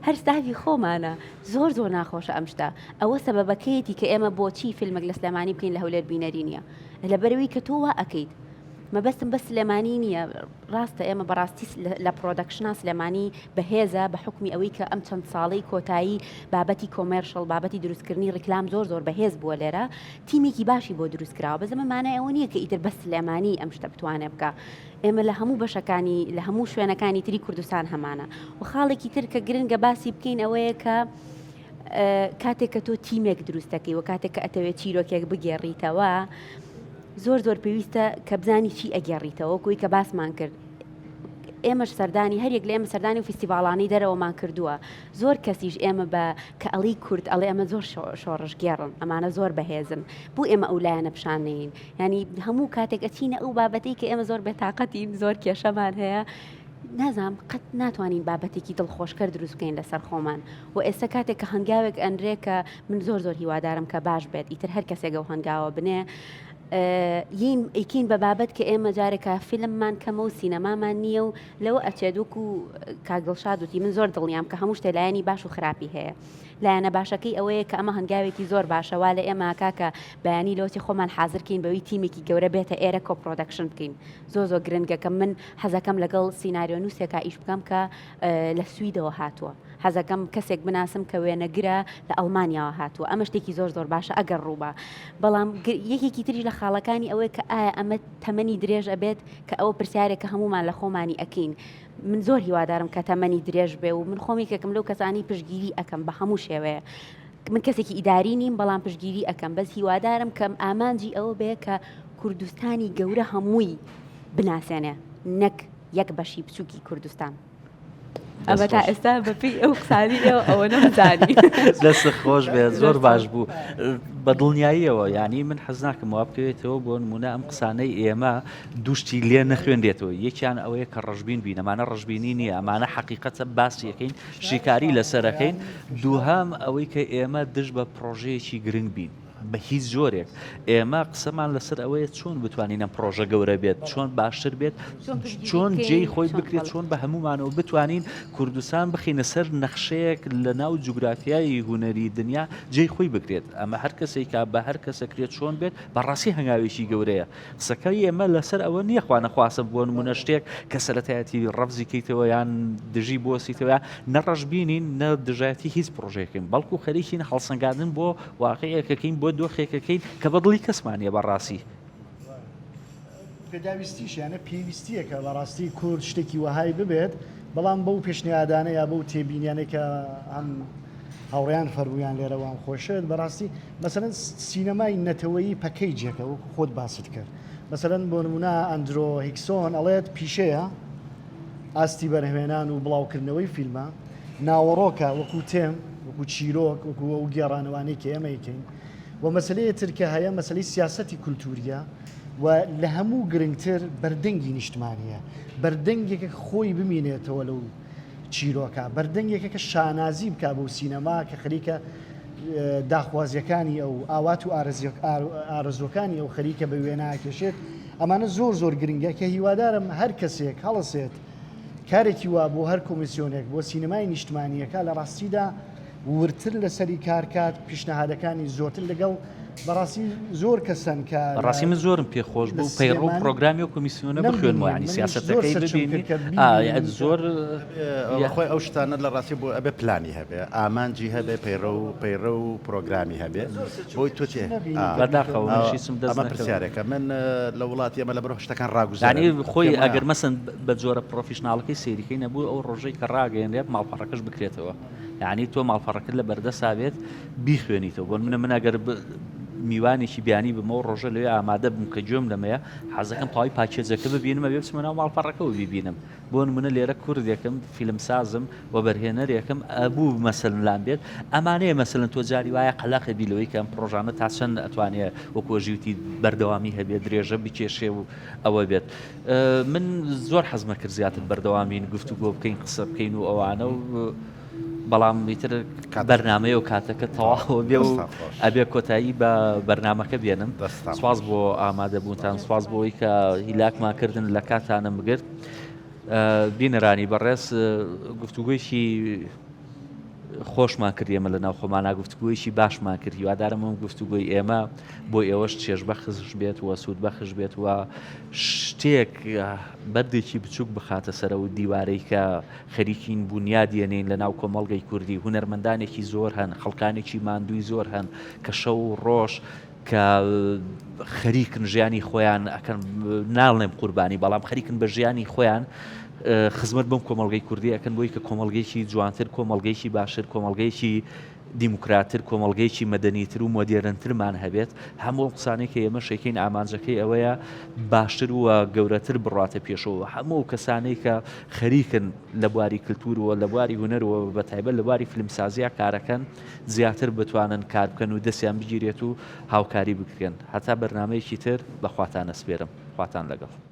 هەر ستافی خۆمانە زۆر ناخۆشە ئەم شتە ئەوە سەبەبەکەیەتی کە ئێمە بۆچی فیلمێک لە سلێمانی بکەین لە هەولێر بینەری نییە لەبەرەوەی کە تۆ وا ئەەکەیت مەبەستم بە سلێمانی نییە ڕاستە ئێمە بەڕاستی لە پرۆدەکشنا سلێمانی بەهێزە بە حکمی ئەوەی کە ئەم چەند ساڵەی کۆتایی بابەتی کۆمێرشڵ بابەتی دروستکردنی ڕکلام زۆر بەهێز بووە لێرە تیمێکی باشی بۆ دروستکراوە بەزەمەمانە ئەوە نییە کە ئیتر بە سلێمانی ئەم شتە بتوانێت بکە ئێمە لە هەموو بەشەکانی لە هەموو شوێنەکانی تری کوردستان هەمانە و خاڵێکی تر کە گرنگە باسی بکەین ئەوەیە کە کاتێک کە تۆ تیمێک دروستەکەی و کاتێک کە ئەتەوێت چیرۆکێک بگێڕیتەوە زۆر پێویستە کە بزانی چی ئەگەڕیتەوە کوی کە باسمان کرد ئێمەش سەردانی هەرێک لە ئێمە سەردانی و فستیڤاڵانی دەرەوەمان کردووە زۆر کەسیش ئێمە بە کە ئەڵی کورد ئەڵێ ئەمە زۆر شۆڕژگێڕن ئەمانە زۆر بەهێزن بوو ئێمە ئەو لایەنە پیشانەین ینی هەموو کاتێک ئەچینە ئەو بابەتەی کە ئێمە زۆر بێتاقەتین زۆر کێشەمان هەیە نازام قەت ناتوانین بابەتێکی دڵخۆشکەر دروست بکەین لەسەر خۆمان و ئێستا کاتێک کە هەنگاوێک ئەنرێ کە من زۆر هیوادارم کە باش بێت ئیتر هەر کەسێکە و هەنگاوە بنێ ئیکین بە بابەت کە ئێمە جارێکە فیلممان کەمە و سینەمامان نییە و لەوە ئەچێت وەکو کاگڵشاد وتی من زۆر دڵنیام کە هەموو شتێ لایەنی باش و خراپی هەیە لایەنە باشەکەی ئەوەیە کە ئەمە هەنگاوێکی زۆر باشەوا لە ئێمە کاکە بەیانی لەوتی خۆمان حاضرکەین بەوەی تیمێکی گەورە بێتە ئێرە کۆپرۆدەکشن بکەین زۆر گرنگە کە من حەزەکەم لەگەڵ سیناریۆ نووسێکە ئیش بکەم کە لە سویدەوە هاتووە حەزەکەم کەسێک بناسم کە وێنەگرە لە ئەڵمانیاوە هاتووە ئەمە شتێکی زۆر باشە ئەگەر ڕووبە بەڵام یەکێکی تریش لە خاڵەکانی ئەوەیە کە ئایا ئەمە تەمەنی درێژ ئەبێت کە ئەوە پرسیارێک کە هەمومان لە خۆمانی ئەکەین من زۆر هیوادارم کە تەمەنی درێژ بێ و من خۆمی کەکەم لەو کەسانی پشتگیری ئەەکەم بە هەموو شێوەیە من کەسێکی ئیداری نیم بەڵام پشتگیری ئەەکەم بەس هیوادارم کەم ئامانجی ئەوە بێ کە کوردستانی گەورە هەمووی بناسێنێ نەک یەک بەشی بچووکی کوردستان ئەمە تا ئێستا بەپی ئەو قسانی ئەوە نەمزانی. دەست خۆش بێت زۆر باش بوو بە دڵنیاییەوە یعنی من حەز ناکەم وا بکەوێتەوە بۆ نمونە ئەم قسانەی ئێمە دوشتی لێ نەخوێندێتەوە یەکیان ئەوەیە کە ڕژبین بین ئەمانە ڕژبینی نییە ئەمانە حقیقەتە باسیەکەین شیکاری لەسەرەکەین دووهام ئەوەی کە ئێمە دژ بە پرۆژەیەکی گرنگ بین بە هیچ جۆرێک ئێمە قسەمان لەسەر ئەوەیە چۆن بتوانین ئەم پرۆژە گەورە بێت چۆن باشتر بێت چۆن جێی خۆی بکرێت چۆن بە هەمومانەوە بتوانین کوردستان بخینە سەر نەخشەیەک لە ناو جوگرافیایی هوەری دنیا جێی خۆی بکرێت ئەمە هەر کەسێک بە هەر کەسەکرێت چۆن بێت بەڕاستی هەنگاوێکی گەورەیە قسەکەی ئێمە لەسەر ئەوە نییە خوانەخواسە بۆ نمونە شتێک کە سەرەتایەتی ڕەفزی کەیتەوە یان دژی بۆسیتەوە نەڕەشبینین نە دژایەتی هیچ پرۆژێکین بەڵکو خەریکین هەڵسەنگاندن بۆ واقعەکەکەین بۆ دۆخێکەکەین کە بەدڵی کەسمانە بەڕاستی پێداویستیشیانە پێویستیە کە بەڕاستی کورد شتێکی وەهای ببێت بەڵام بەو پێشنیادانە یا بەو تێبینیانە کە ئەم هاوڕیان فەرمویان لێرەوان خۆشێت بەڕاستی مەسەرەن سینەمای نەتەوەیی پەکەی جێکە وەکو خۆت باست کرد مەسەرەن بۆ نمونە ئەندرۆ هیکسۆن ئەڵێت پیشەیە ئاستی بەرهێنان و بڵاوکردنەوەی فیلمە ناوەڕۆکە وەکو تێم وەکو چیرۆک وەکو ئەو گێڕانەوانەی کە ئێمە یەکەین و مەسلەیە ترکە هەیە مەسلەی سیاسەتی کولتوریە و لە هەموو گرنگتر بەردەنگی نیشتمانیە بەردەنگێکە خۆی بمینێتەوە لەو چیرۆکە بەردەنگێکە کە شانازی بکە بەو سینەما کە خەریکە داخوازیەکانی ئەو ئاوات و ئارەزوەکانی ئەو خەریکە بە وێناکێشێت ئەمانە زۆر زۆر گرنگە کە هیوادارم هەر کەسێک هەڵەسێت کارێکی وا بۆ هەر کۆمیسیۆنێک بۆ سینەمای نیشتمانیەکە لە ڕاستیدا ورتر لەسەری کارکات پیشنەهادەکانی زۆرتر لەگەڵ بەڕاستی زۆر کەسن کە ڕاستی من زۆرم پێخۆش بوو پەیڕۆ پرۆگرامی و کۆمیسیۆنە بخوێنەوە ینی سیاسەتەکەی ببینی زۆر خۆی ئەو شتانە لە ڕاستی بۆ ئەبێ پلانی هەبێ ئامانجی هەبێ پەیڕە و پرۆگرامی هەبێ بۆی تۆ چێ بەداخەوەشیسم ئەمە پرسیارێکە من لە وڵاتی ئەمە لە بەرەو شتەکان ڕاگوزانی خۆی ئەگەر مەسن بە جۆرە پرۆفیشناڵەکەی سێریکەی نەبوو ئەو ڕۆژەی کە ڕاگەیەنرێت ماڵپەڕەکەش بکرێتەوە یعنی تۆ ماڵپەڕەکەت لە بەردەسا بێت بیخوێنیتەوە بۆ من ئەگەر میوانێکی بیانی بمەوە ڕۆژە لەوێ ئامادە بووم کە گوێم لەمەیە حەزەکەم تەواوی پاکێجەکە ببینمە بێ بچمە ناو ماڵپەڕەکەەوە بیبینم بۆ نمونە لێرە کوردێکم فیلمسازم و بەرهێنەرێکم ئەبوو مەسەلەن لام بێت ئەمانەیە مەسەلەن تۆ جاری وایە قەلاقی بیلەوەی کە ئەم پرۆژانە تا چەند ئەتوانێت وەکوژیوتی بەردەوامی هەبێت درێژە بکێشێ و ئەوە بێت من زۆر حەزمە کرد زیاتر بەردەوامین گفتوگۆ بکەین قسە بکەین و ئەوانە و بەڵام میتر بەرنمەیە و کاتەکە تەواو بێ و ئەبێ کۆتایی بە بەرنمەکە بێنم سواز بۆ ئامادەبوونتان سواز بۆی کە هیلاکماکردن لە کاتانە بگرت بینەرانی بەڕێز گفتوگویشی خۆشمان کرد ئێمە لە ناو خۆمانە گفتوگویشی باشمان کرد هیوادارم ئەم گفتوگوی ئێمە بۆ ئێوەش چێژبەخش بێت و سوودبەخش بێت و شتێک بەردێکی بچووک بخاتە سەرە و دیوارەی کە خەریکین بنیادێنین لە ناو کۆمەڵگەی کوردی هونەرمەندانێکی زۆر هەن خەڵکانێکی ماندووی زۆر هەن کە شەو و ڕۆژ کە خەریکن ژیانی خۆیان ئەکەن ناڵێم قوربانی بەڵام خەریکن بە ژیانی خۆیان خزمەت بەم کۆمەڵگەی کوردی ئەکەن بۆی کە کۆمەڵگەیکی جوانتر کۆمەڵگەیکی باشتر کۆمەڵگەیکی دیموکراتر کۆمەڵگەیکی مەدەنیتر و مۆدێرنترمان هەبێت هەموو قسانێک کە ئێمە شەکەین ئامانجەکەی ئەوەیە باشتر و گەورەتر بڕاتە پێشەوە هەموو کەسانەی کە خەریکن لە بواری کللتور و لە بواری هوەرەوە بە تایبەت لە بواری فیلمسازیە کارەکەن زیاتر بتوانن کار بکەن و دەستیان بگیرێت و هاوکاری بکرێن هەتا بەرنامەیەکی تر بەخواتان ئەسپێرم خواتان لەگەڵ